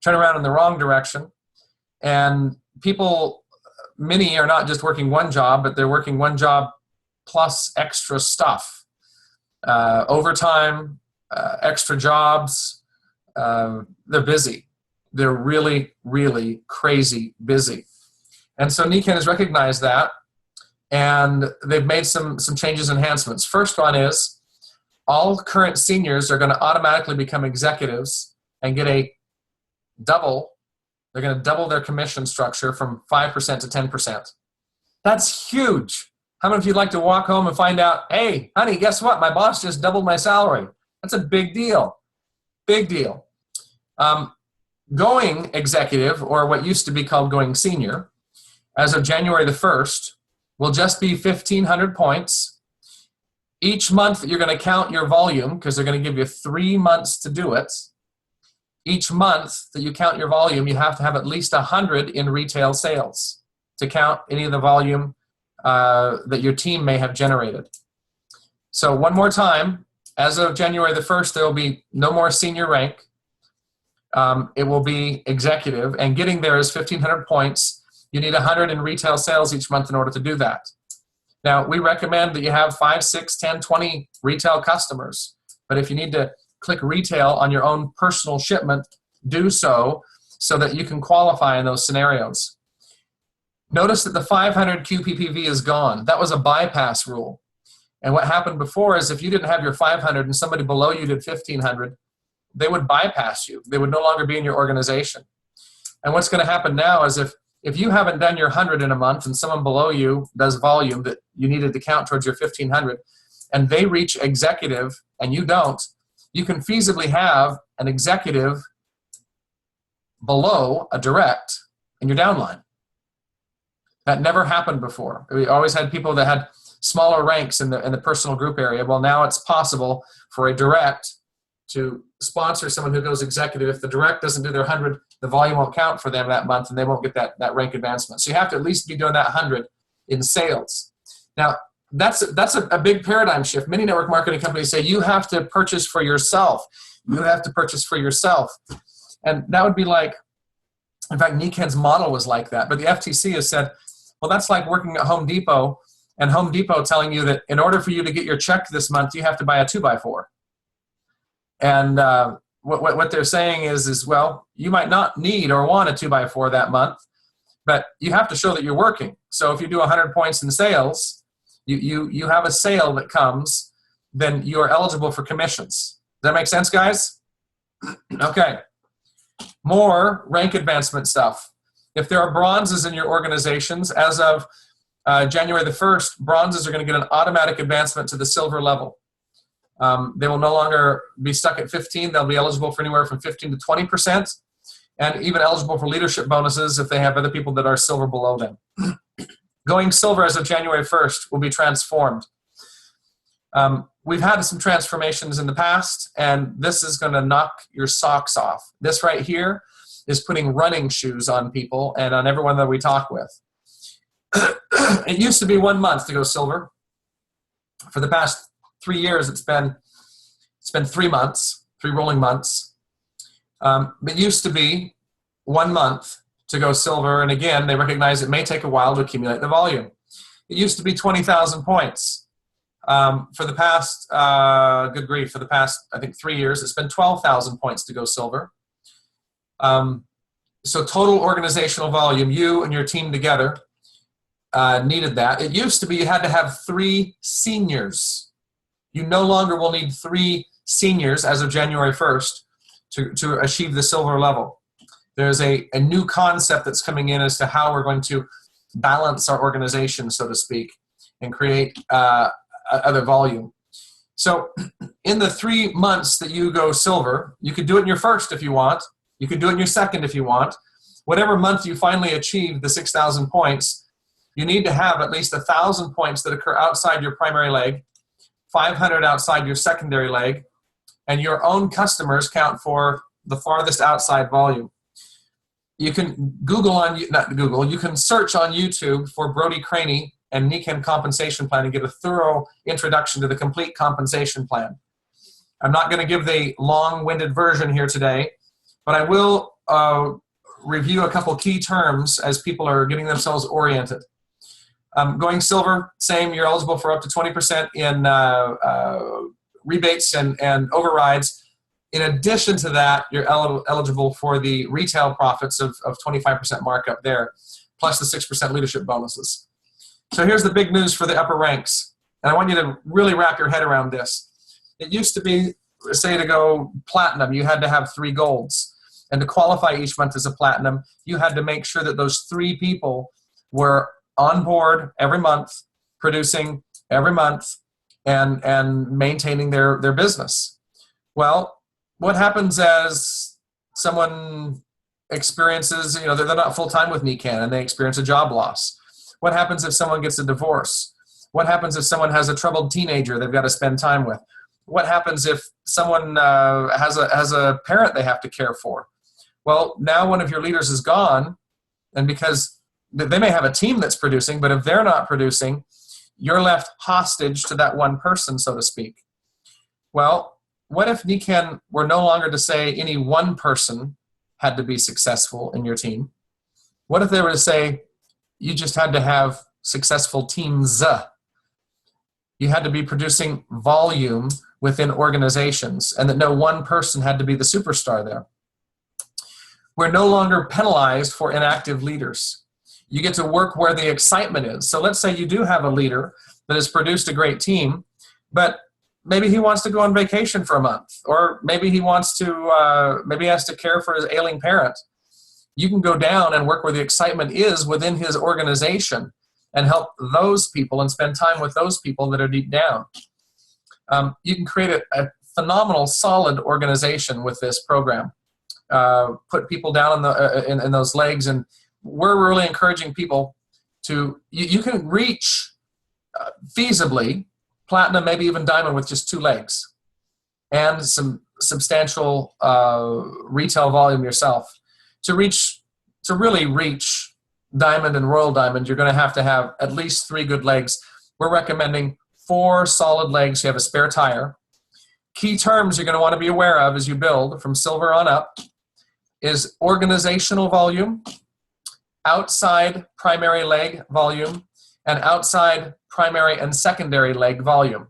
Turnaround in the wrong direction. And people, many are not just working one job, but they're working one job plus extra stuff. Overtime, extra jobs, they're busy. They're really, really crazy busy. And so Nikken has recognized that, and they've made some changes, enhancements. First one is all current seniors are going to automatically become executives and get a double. They're going to double their commission structure from 5% to 10%. That's huge. How many of you like to walk home and find out, hey, honey, guess what? My boss just doubled my salary. That's a big deal. Big deal. Going executive, or what used to be called going senior, as of January the 1st, will just be 1,500 points. Each month you're going to count your volume, because they're going to give you 3 months to do it. Each month that you count your volume, you have to have at least 100 in retail sales to count any of the volume that your team may have generated. So one more time, as of January the 1st, there will be no more senior rank. It will be executive, and getting there is 1,500 points. You need 100 in retail sales each month in order to do that. Now, we recommend that you have 5, 6, 10, 20 retail customers. But if you need to click retail on your own personal shipment, do so that you can qualify in those scenarios. Notice that the 500 QPPV is gone. That was a bypass rule. And what happened before is if you didn't have your 500 and somebody below you did 1,500, they would bypass you. They would no longer be in your organization. And what's going to happen now is if you haven't done your 100 in a month and someone below you does volume that you needed to count towards your 1,500, and they reach executive and you don't, you can feasibly have an executive below a direct in your downline. That never happened before. We always had people that had smaller ranks in the personal group area. Well, now it's possible for a direct to sponsor someone who goes executive. If the direct doesn't do their 100, the volume won't count for them that month and they won't get that rank advancement. So you have to at least be doing that 100 in sales. Now, that's a big paradigm shift. Many network marketing companies say you have to purchase for yourself. You have to purchase for yourself. And that would be like, in fact, Niken's model was like that. But the FTC has said, well, that's like working at Home Depot and Home Depot telling you that in order for you to get your check this month, you have to buy a 2x4. And what they're saying is, well, you might not need or want a 2x4 that month, but you have to show that you're working. So if you do 100 points in sales, you have a sale that comes, then you are eligible for commissions. Does that make sense, guys? Okay. More rank advancement stuff. If there are bronzes in your organizations, as of January the 1st, bronzes are going to get an automatic advancement to the silver level. They will no longer be stuck at 15. They'll be eligible for anywhere from 15 to 20%, and even eligible for leadership bonuses if they have other people that are silver below them. Going silver as of January 1st will be transformed. We've had some transformations in the past, and this is going to knock your socks off. This right here is putting running shoes on people and on everyone that we talk with. It used to be 1 month to go silver. For the past 3 years, it's been 3 months, 3 rolling months. It used to be 1 month to go silver, and again, they recognize it may take a while to accumulate the volume. It used to be 20,000 points. For the past, good grief, for the past, I think 3 years, it's been 12,000 points to go silver. So total organizational volume, you and your team together needed that. It used to be you had to have 3 seniors. You no longer will need 3 seniors as of January 1st to achieve the silver level. There's a new concept that's coming in as to how we're going to balance our organization, so to speak, and create other volume. So in the 3 months that you go silver, you could do it in your first if you want. You could do it in your second if you want. Whatever month you finally achieve the 6,000 points, you need to have at least 1,000 points that occur outside your primary leg, 500 outside your secondary leg, and your own customers count for the farthest outside volume. You can you can search on YouTube for Brody Craney and Niken compensation plan and get a thorough introduction to the complete compensation plan. I'm not going to give the long-winded version here today, but I will review a couple key terms as people are getting themselves oriented. Going silver, same, you're eligible for up to 20% in rebates and overrides. In addition to that, you're eligible for the retail profits of 25% markup there, plus the 6% leadership bonuses. So here's the big news for the upper ranks. And I want you to really wrap your head around this. It used to be, say, to go platinum, you had to have 3 golds. And to qualify each month as a platinum, you had to make sure that those 3 people were on board every month, producing every month, and maintaining their business. Well, what happens as someone experiences, they're not full-time with Niken and they experience a job loss? What happens if someone gets a divorce? What happens if someone has a troubled teenager they've got to spend time with? What happens if someone has a parent they have to care for? Well, now one of your leaders is gone, and because they may have a team that's producing, but if they're not producing, you're left hostage to that one person, so to speak. Well, what if Niken were no longer to say any one person had to be successful in your team? What if they were to say you just had to have successful teams? You had to be producing volume within organizations, and that no one person had to be the superstar there. We're no longer penalized for inactive leaders. You get to work where the excitement is. So let's say you do have a leader that has produced a great team, but maybe he wants to go on vacation for a month, or maybe he wants to, maybe he has to care for his ailing parent. You can go down and work where the excitement is within his organization and help those people and spend time with those people that are deep down. You can create a phenomenal, solid organization with this program. Put people down in those legs, and we're really encouraging people to, you can reach feasibly platinum, maybe even diamond with just 2 legs and some substantial retail volume yourself. To really reach diamond and royal diamond, you're going to have at least 3 good legs. We're recommending 4 solid legs. You have a spare tire. Key terms you're going to want to be aware of as you build from silver on up is organizational volume, outside primary leg volume, and outside primary and secondary leg volume.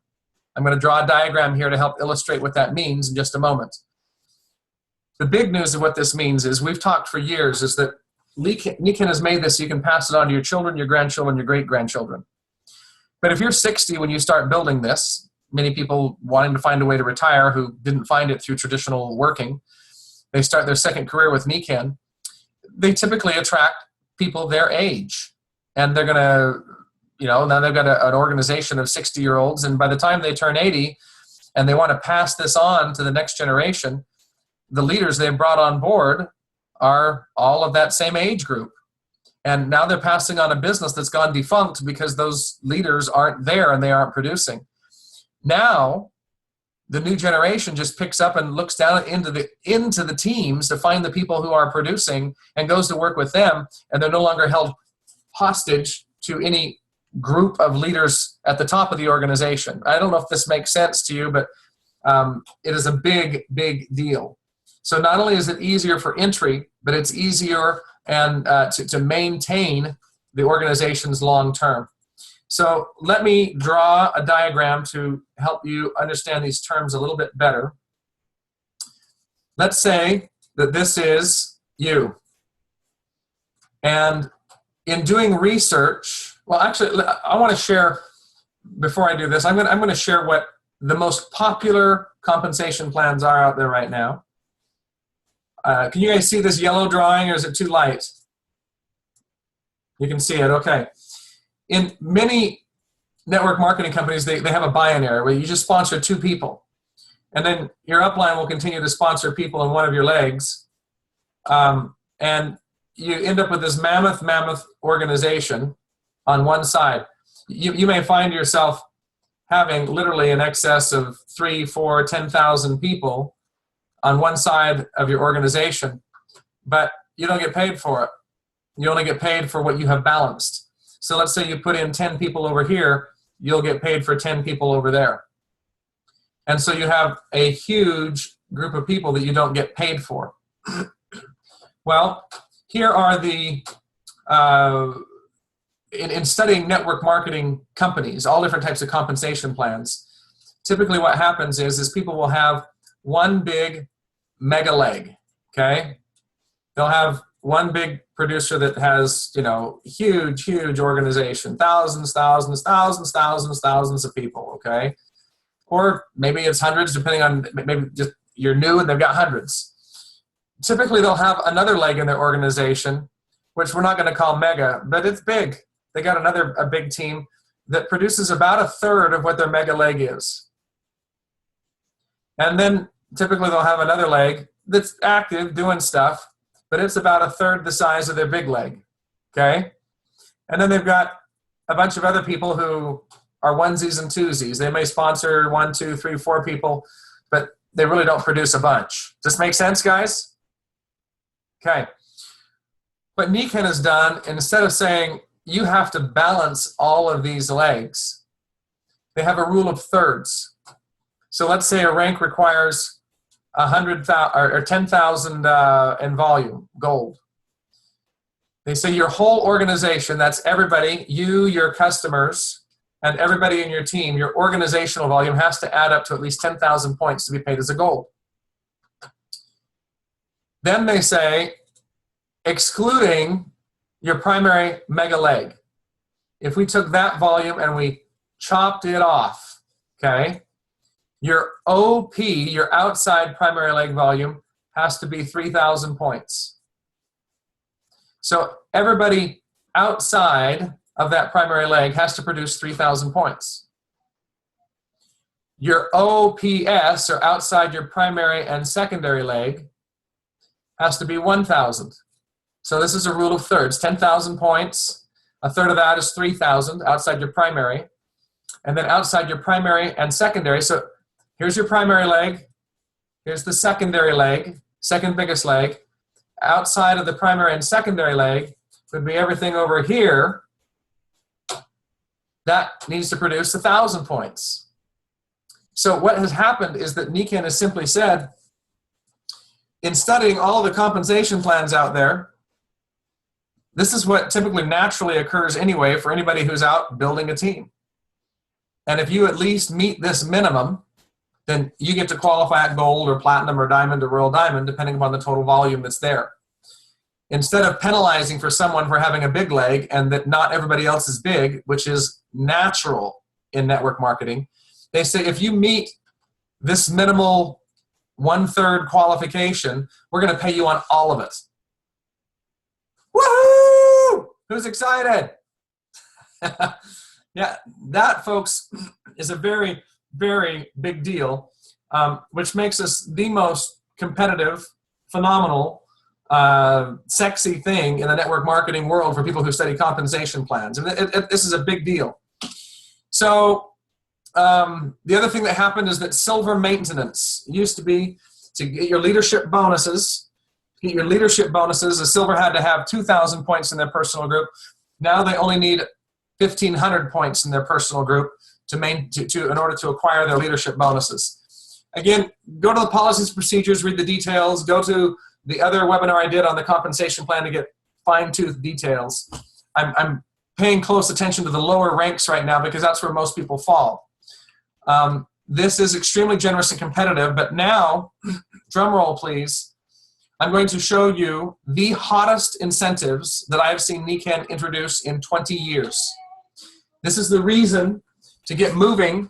I'm going to draw a diagram here to help illustrate what that means in just a moment. The big news of what this means is, we've talked for years, is that Nikan has made this so you can pass it on to your children, your grandchildren, your great-grandchildren. But if you're 60 when you start building this, many people wanting to find a way to retire who didn't find it through traditional working, they start their second career with Nikan, they typically attract people their age. And they're going to, now they've got an organization of 60-year-olds, and by the time they turn 80 and they want to pass this on to the next generation, the leaders they've brought on board are all of that same age group. And now they're passing on a business that's gone defunct because those leaders aren't there and they aren't producing. Now, the new generation just picks up and looks down into the teams to find the people who are producing and goes to work with them, and they're no longer held hostage to any group of leaders at the top of the organization. I don't know if this makes sense to you, but it is a big, big deal. So not only is it easier for entry, but it's easier and to maintain the organizations long term. So let me draw a diagram to help you understand these terms a little bit better. Let's say that this is you. And in doing research, well, actually, I want to share, before I do this, I'm going to share what the most popular compensation plans are out there right now. Can you guys see this yellow drawing, or is it too light? You can see it, okay. In many network marketing companies, they have a binary where you just sponsor 2 people. And then your upline will continue to sponsor people in one of your legs. And you end up with this mammoth organization on one side. You may find yourself having literally in excess of 3, 4, 10,000 people on one side of your organization, but you don't get paid for it. You only get paid for what you have balanced. So let's say you put in 10 people over here, you'll get paid for 10 people over there. And so you have a huge group of people that you don't get paid for. Well, here are the, in studying network marketing companies, all different types of compensation plans, typically what happens is people will have one big mega leg, okay? They'll have one big producer that has, huge organization, thousands of people, okay? Or maybe it's hundreds, depending on, maybe just you're new and they've got hundreds. Typically, they'll have another leg in their organization, which we're not going to call mega, but it's big. They got a big team that produces about 1/3 of what their mega leg is. And then typically they'll have another leg that's active, doing stuff, but it's about 1/3 the size of their big leg, okay? And then they've got a bunch of other people who are onesies and twosies. They may sponsor 1, 2, 3, 4 people, but they really don't produce a bunch. Does this make sense, guys? Okay. What Nikan has done, instead of saying you have to balance all of these legs, they have a rule of thirds. So let's say a rank requires 100,000 or 10,000 in volume, gold. They say your whole organization, that's everybody, you, your customers, and everybody in your team, your organizational volume has to add up to at least 10,000 points to be paid as a gold. Then they say, excluding your primary mega leg. If we took that volume and we chopped it off, okay, your OP, your outside primary leg volume, has to be 3,000 points. So everybody outside of that primary leg has to produce 3,000 points. Your OPS, or outside your primary and secondary leg, has to be 1,000. So this is a rule of thirds, 10,000 points. A third of that is 3,000 outside your primary. And then outside your primary and secondary, so here's your primary leg, here's the secondary leg, second biggest leg. Outside of the primary and secondary leg would be everything over here. That needs to produce 1,000 points. So what has happened is that NECAN has simply said, in studying all the compensation plans out there, this is what typically naturally occurs anyway for anybody who's out building a team. And if you at least meet this minimum, then you get to qualify at gold or platinum or diamond or royal diamond, depending upon the total volume that's there. Instead of penalizing for someone for having a big leg and that not everybody else is big, which is natural in network marketing, they say if you meet this minimal 1/3 qualification, we're going to pay you on all of it. Woohoo! Who's excited? Yeah, that, folks, is a very, very big deal, which makes us the most competitive, phenomenal, sexy thing in the network marketing world for people who study compensation plans. And this is a big deal. So the other thing that happened is that silver maintenance used to be to get your leadership bonuses. To get your leadership bonuses, a silver had to have 2,000 points in their personal group. Now they only need 1,500 points in their personal group in order to acquire their leadership bonuses. Again, go to the policies and procedures, read the details, go to the other webinar I did on the compensation plan to get fine-tooth details. I'm paying close attention to the lower ranks right now because that's where most people fall. This is extremely generous and competitive, but now, drum roll please, I'm going to show you the hottest incentives that I've seen NECAN introduce in 20 years. This is the reason to get moving,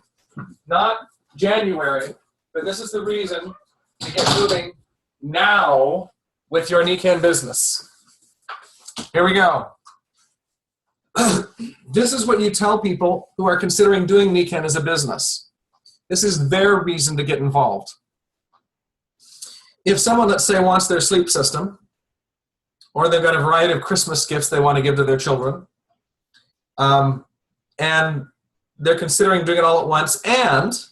not January, but this is the reason to get moving now with your NECAN business. Here we go. This is what you tell people who are considering doing NECAN as a business. This is their reason to get involved. If someone, let's say, wants their sleep system, or they've got a variety of Christmas gifts they want to give to their children, and they're considering doing it all at once, and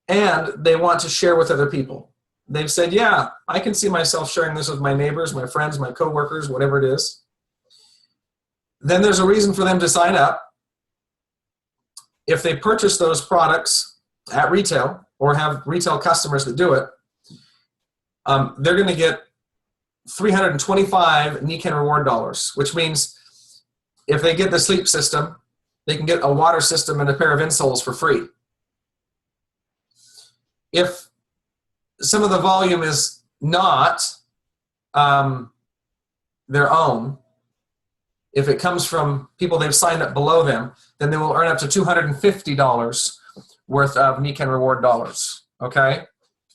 they want to share with other people. They've said, yeah, I can see myself sharing this with my neighbors, my friends, my coworkers, whatever it is. Then there's a reason for them to sign up. If they purchase those products at retail or have retail customers that do it, they're going to get 325 NECAN reward dollars, which means if they get the sleep system, they can get a water system and a pair of insoles for free. If some of the volume is not their own, if it comes from people they've signed up below them, then they will earn up to $250 worth of NECAN reward dollars, okay?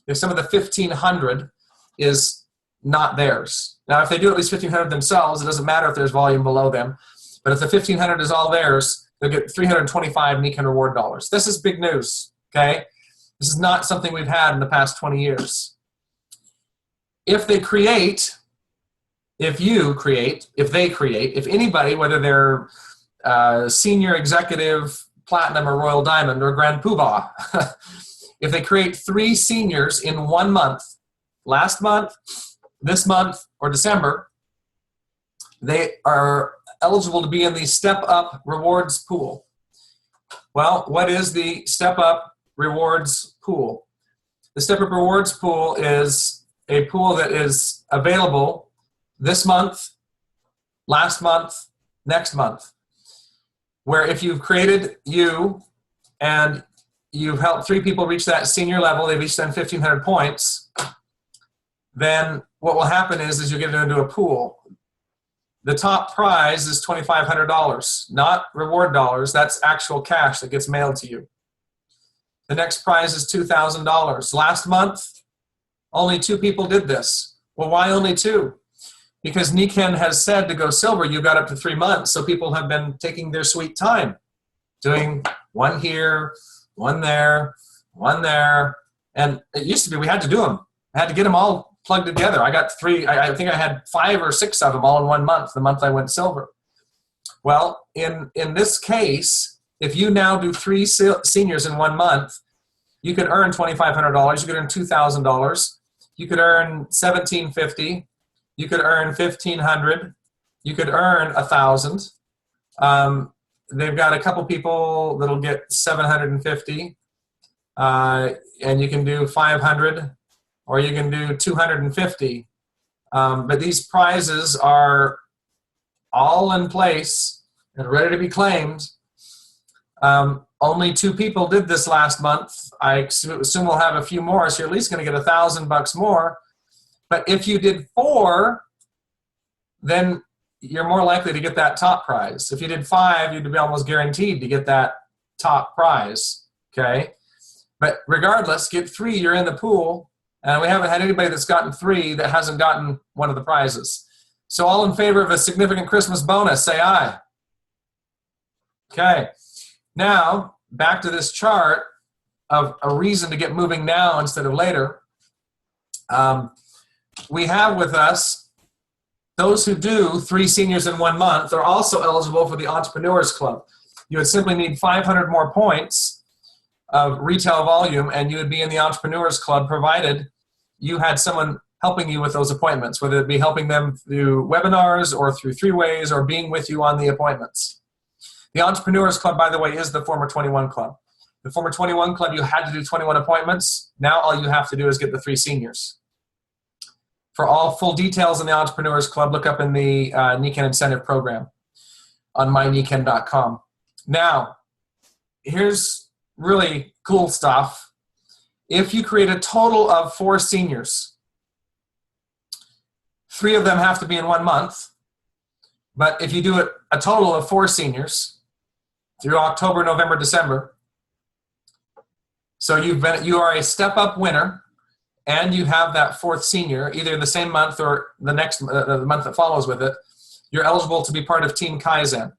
If some of the 1,500 is not theirs. Now, if they do at least 1,500 themselves, it doesn't matter if there's volume below them, but if the 1,500 is all theirs, they'll get 325 NECAN reward dollars. This is big news, okay? This is not something we've had in the past 20 years. If they create, if anybody, whether they're senior executive, platinum or royal diamond or grand poobah, if they create 3 seniors in 1 month, last month, this month, or December, they are eligible to be in the Step Up Rewards pool. Well, what is the Step Up Rewards pool? The Step Up Rewards pool is a pool that is available this month, last month, next month. where if you've created you and you've helped 3 people reach that senior level, they've each done 1,500 points, then what will happen is you'll get into a pool. The top prize is $2,500, not reward dollars. That's actual cash that gets mailed to you. The next prize is $2,000. Last month, only 2 people did this. Well, why only 2? Because Niken has said to go silver, you've got up to 3 months. So people have been taking their sweet time, doing one here, one there, one there. And it used to be we had to do them. I had to get them all plugged together. I got 3, I think I had 5 or 6 of them all in 1 month, the month I went silver. Well, in this case, if you now do 3 seniors in 1 month, you could earn $2,500, you could earn $2,000, you could earn $1,750, you could earn $1,500, you could earn $1,000. They've got a couple people that'll get $750, and you can do $500, or you can do $250. But these prizes are all in place and ready to be claimed. Only 2 people did this last month. I assume we'll have a few more, so you're at least going to get $1,000 more. But if you did 4, then you're more likely to get that top prize. If you did 5, you'd be almost guaranteed to get that top prize, okay? But regardless, get 3, you're in the pool, and we haven't had anybody that's gotten 3 that hasn't gotten one of the prizes. So all in favor of a significant Christmas bonus, say aye. Okay. Now, back to this chart of a reason to get moving now instead of later. We have with us those who do 3 seniors in 1 month are also eligible for the Entrepreneurs Club. You would simply need 500 more points of retail volume, and you would be in the Entrepreneurs Club provided you had someone helping you with those appointments, whether it be helping them through webinars or through 3-ways or being with you on the appointments. The Entrepreneurs Club, by the way, is the former 21 Club. The former 21 Club, you had to do 21 appointments. Now all you have to do is get the 3 seniors. For all full details in the Entrepreneurs Club, look up in the Niken Incentive Program on myniken.com. Now, here's really cool stuff. If you create a total of 4 seniors, 3 of them have to be in 1 month. But if you do it a total of 4 seniors through October, November, December, so you are a step-up winner, and you have that 4th senior, either the same month or the next the month that follows with it, you're eligible to be part of Team Kaizen.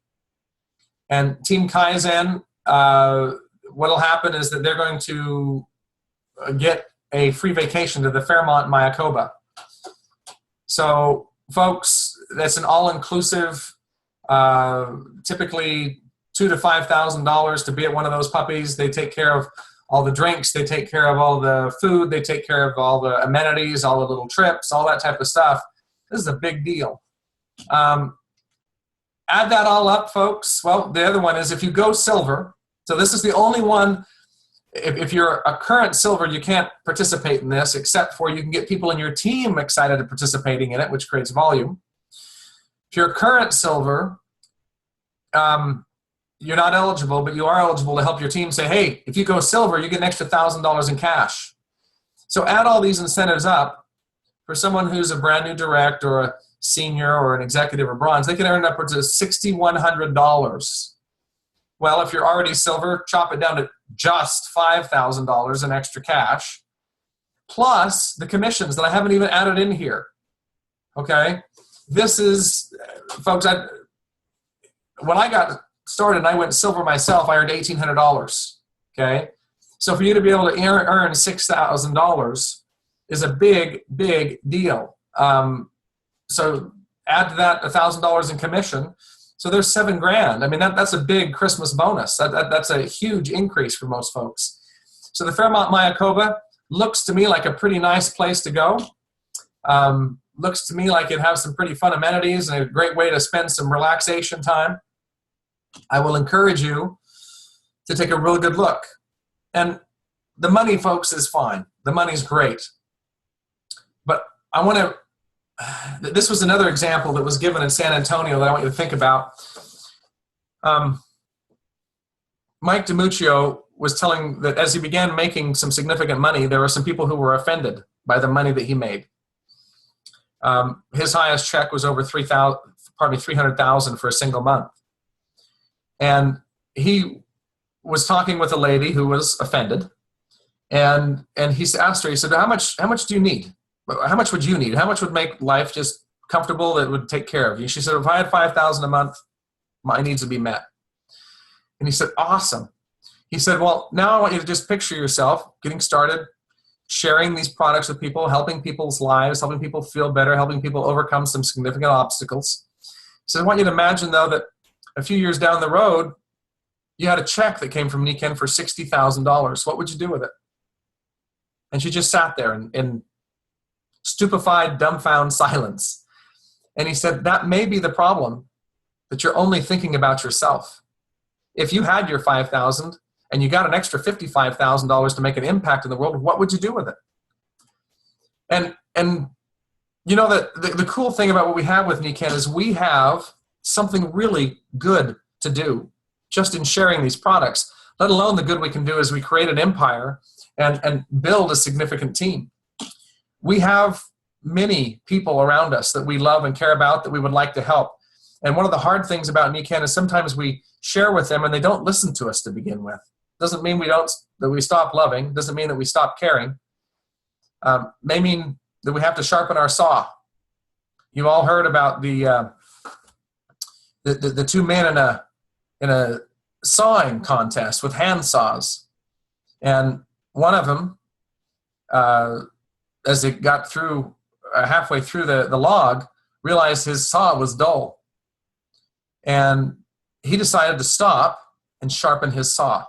And Team Kaizen, what will happen is that they're going to get a free vacation to the Fairmont Mayakoba. So, folks, that's an all-inclusive, typically $2,000 to $5,000 to be at one of those puppies. They take care of all the drinks, they take care of all the food, they take care of all the amenities, all the little trips, all that type of stuff. This is a big deal. Add that all up, folks. Well, the other one is if you go silver, so this is the only one, if you're a current silver, you can't participate in this, except for you can get people in your team excited at participating in it, which creates volume. If you're a current silver, you're not eligible, but you are eligible to help your team say, hey, if you go silver, you get an extra $1,000 in cash. So add all these incentives up. For someone who's a brand new direct or a senior or an executive or bronze, they can earn upwards of $6,100. Well, if you're already silver, chop it down to just $5,000 in extra cash, plus the commissions that I haven't even added in here. Okay? This is, folks, when I got started and I went silver myself, I earned $1,800. Okay? So for you to be able to earn $6,000 is a big, big deal. So add to that $1,000 in commission. So there's $7,000. I mean, that's a big Christmas bonus. That's a huge increase for most folks. So the Fairmont Mayakoba looks to me like a pretty nice place to go. Looks to me like it has some pretty fun amenities and a great way to spend some relaxation time. I will encourage you to take a real good look. And the money, folks, is fine. The money's great. But I want to, this was another example that was given in San Antonio that I want you to think about. Mike DiMuccio was telling that as he began making some significant money, there were some people who were offended by the money that he made. His highest check was over 300,000 for a single month. And he was talking with a lady who was offended. And he asked her, he said, how much do you need? How much would you need? How much would make life just comfortable that would take care of you? She said, if I had 5,000 a month, my needs would be met. And he said, awesome. He said, well, now I want you to just picture yourself getting started, sharing these products with people, helping people's lives, helping people feel better, helping people overcome some significant obstacles. He said, I want you to imagine, though, that a few years down the road, you had a check that came from Nikken for $60,000. What would you do with it? And she just sat there in stupefied, dumbfound silence. And he said, that may be the problem, that you're only thinking about yourself. If you had your 5,000 and you got an extra $55,000 to make an impact in the world, what would you do with it? And you know, the cool thing about what we have with Nikken is we have something really good to do just in sharing these products, let alone the good we can do as we create an empire and build a significant team. We have many people around us that we love and care about that we would like to help. And one of the hard things about Nikken is sometimes we share with them and they don't listen to us to begin with. Doesn't mean that we stop loving. Doesn't mean that we stop caring. May mean that we have to sharpen our saw. You've all heard about the two men in a sawing contest with hand saws, and one of them, as it got through halfway through the log, realized his saw was dull. And he decided to stop and sharpen his saw.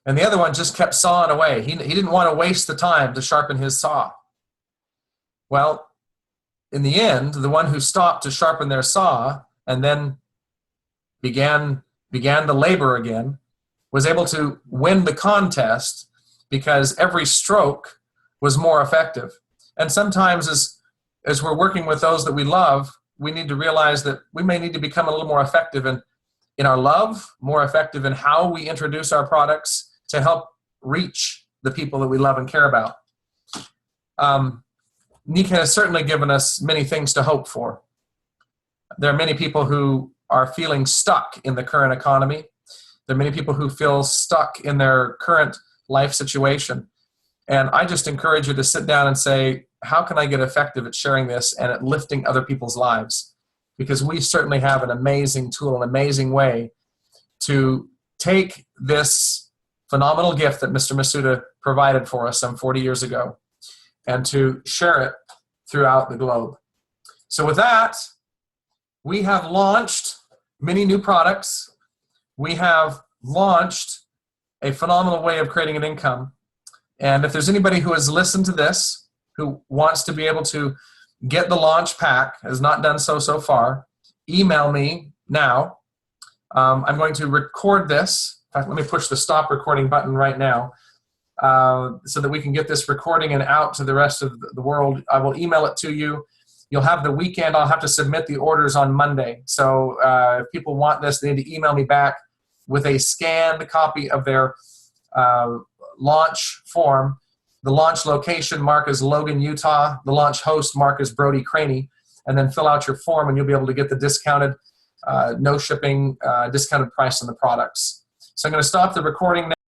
And the other one just kept sawing away. He didn't want to waste the time to sharpen his saw. Well, in the end, the one who stopped to sharpen their saw and then began the labor again was able to win the contest because every stroke was more effective. And sometimes as we're working with those that we love, we need to realize that we may need to become a little more effective in our love, more effective in how we introduce our products to help reach the people that we love and care about. Nikken has certainly given us many things to hope for. There are many people who are feeling stuck in the current economy. There are many people who feel stuck in their current life situation. And I just encourage you to sit down and say, how can I get effective at sharing this and at lifting other people's lives? Because we certainly have an amazing tool, an amazing way to take this phenomenal gift that Mr. Masuda provided for us some 40 years ago and to share it throughout the globe. So with that, we have launched many new products. We have launched a phenomenal way of creating an income. And if there's anybody who has listened to this, who wants to be able to get the launch pack, has not done so far, email me now. I'm going to record this. In fact, let me push the stop recording button right now so that we can get this recording and out to the rest of the world. I will email it to you. You'll have the weekend. I'll have to submit the orders on Monday. So if people want this, they need to email me back with a scanned copy of their launch form. The launch location, mark as Logan, Utah. The launch host, mark as Brody Craney. And then fill out your form and you'll be able to get the discounted, no shipping, discounted price on the products. So I'm going to stop the recording now.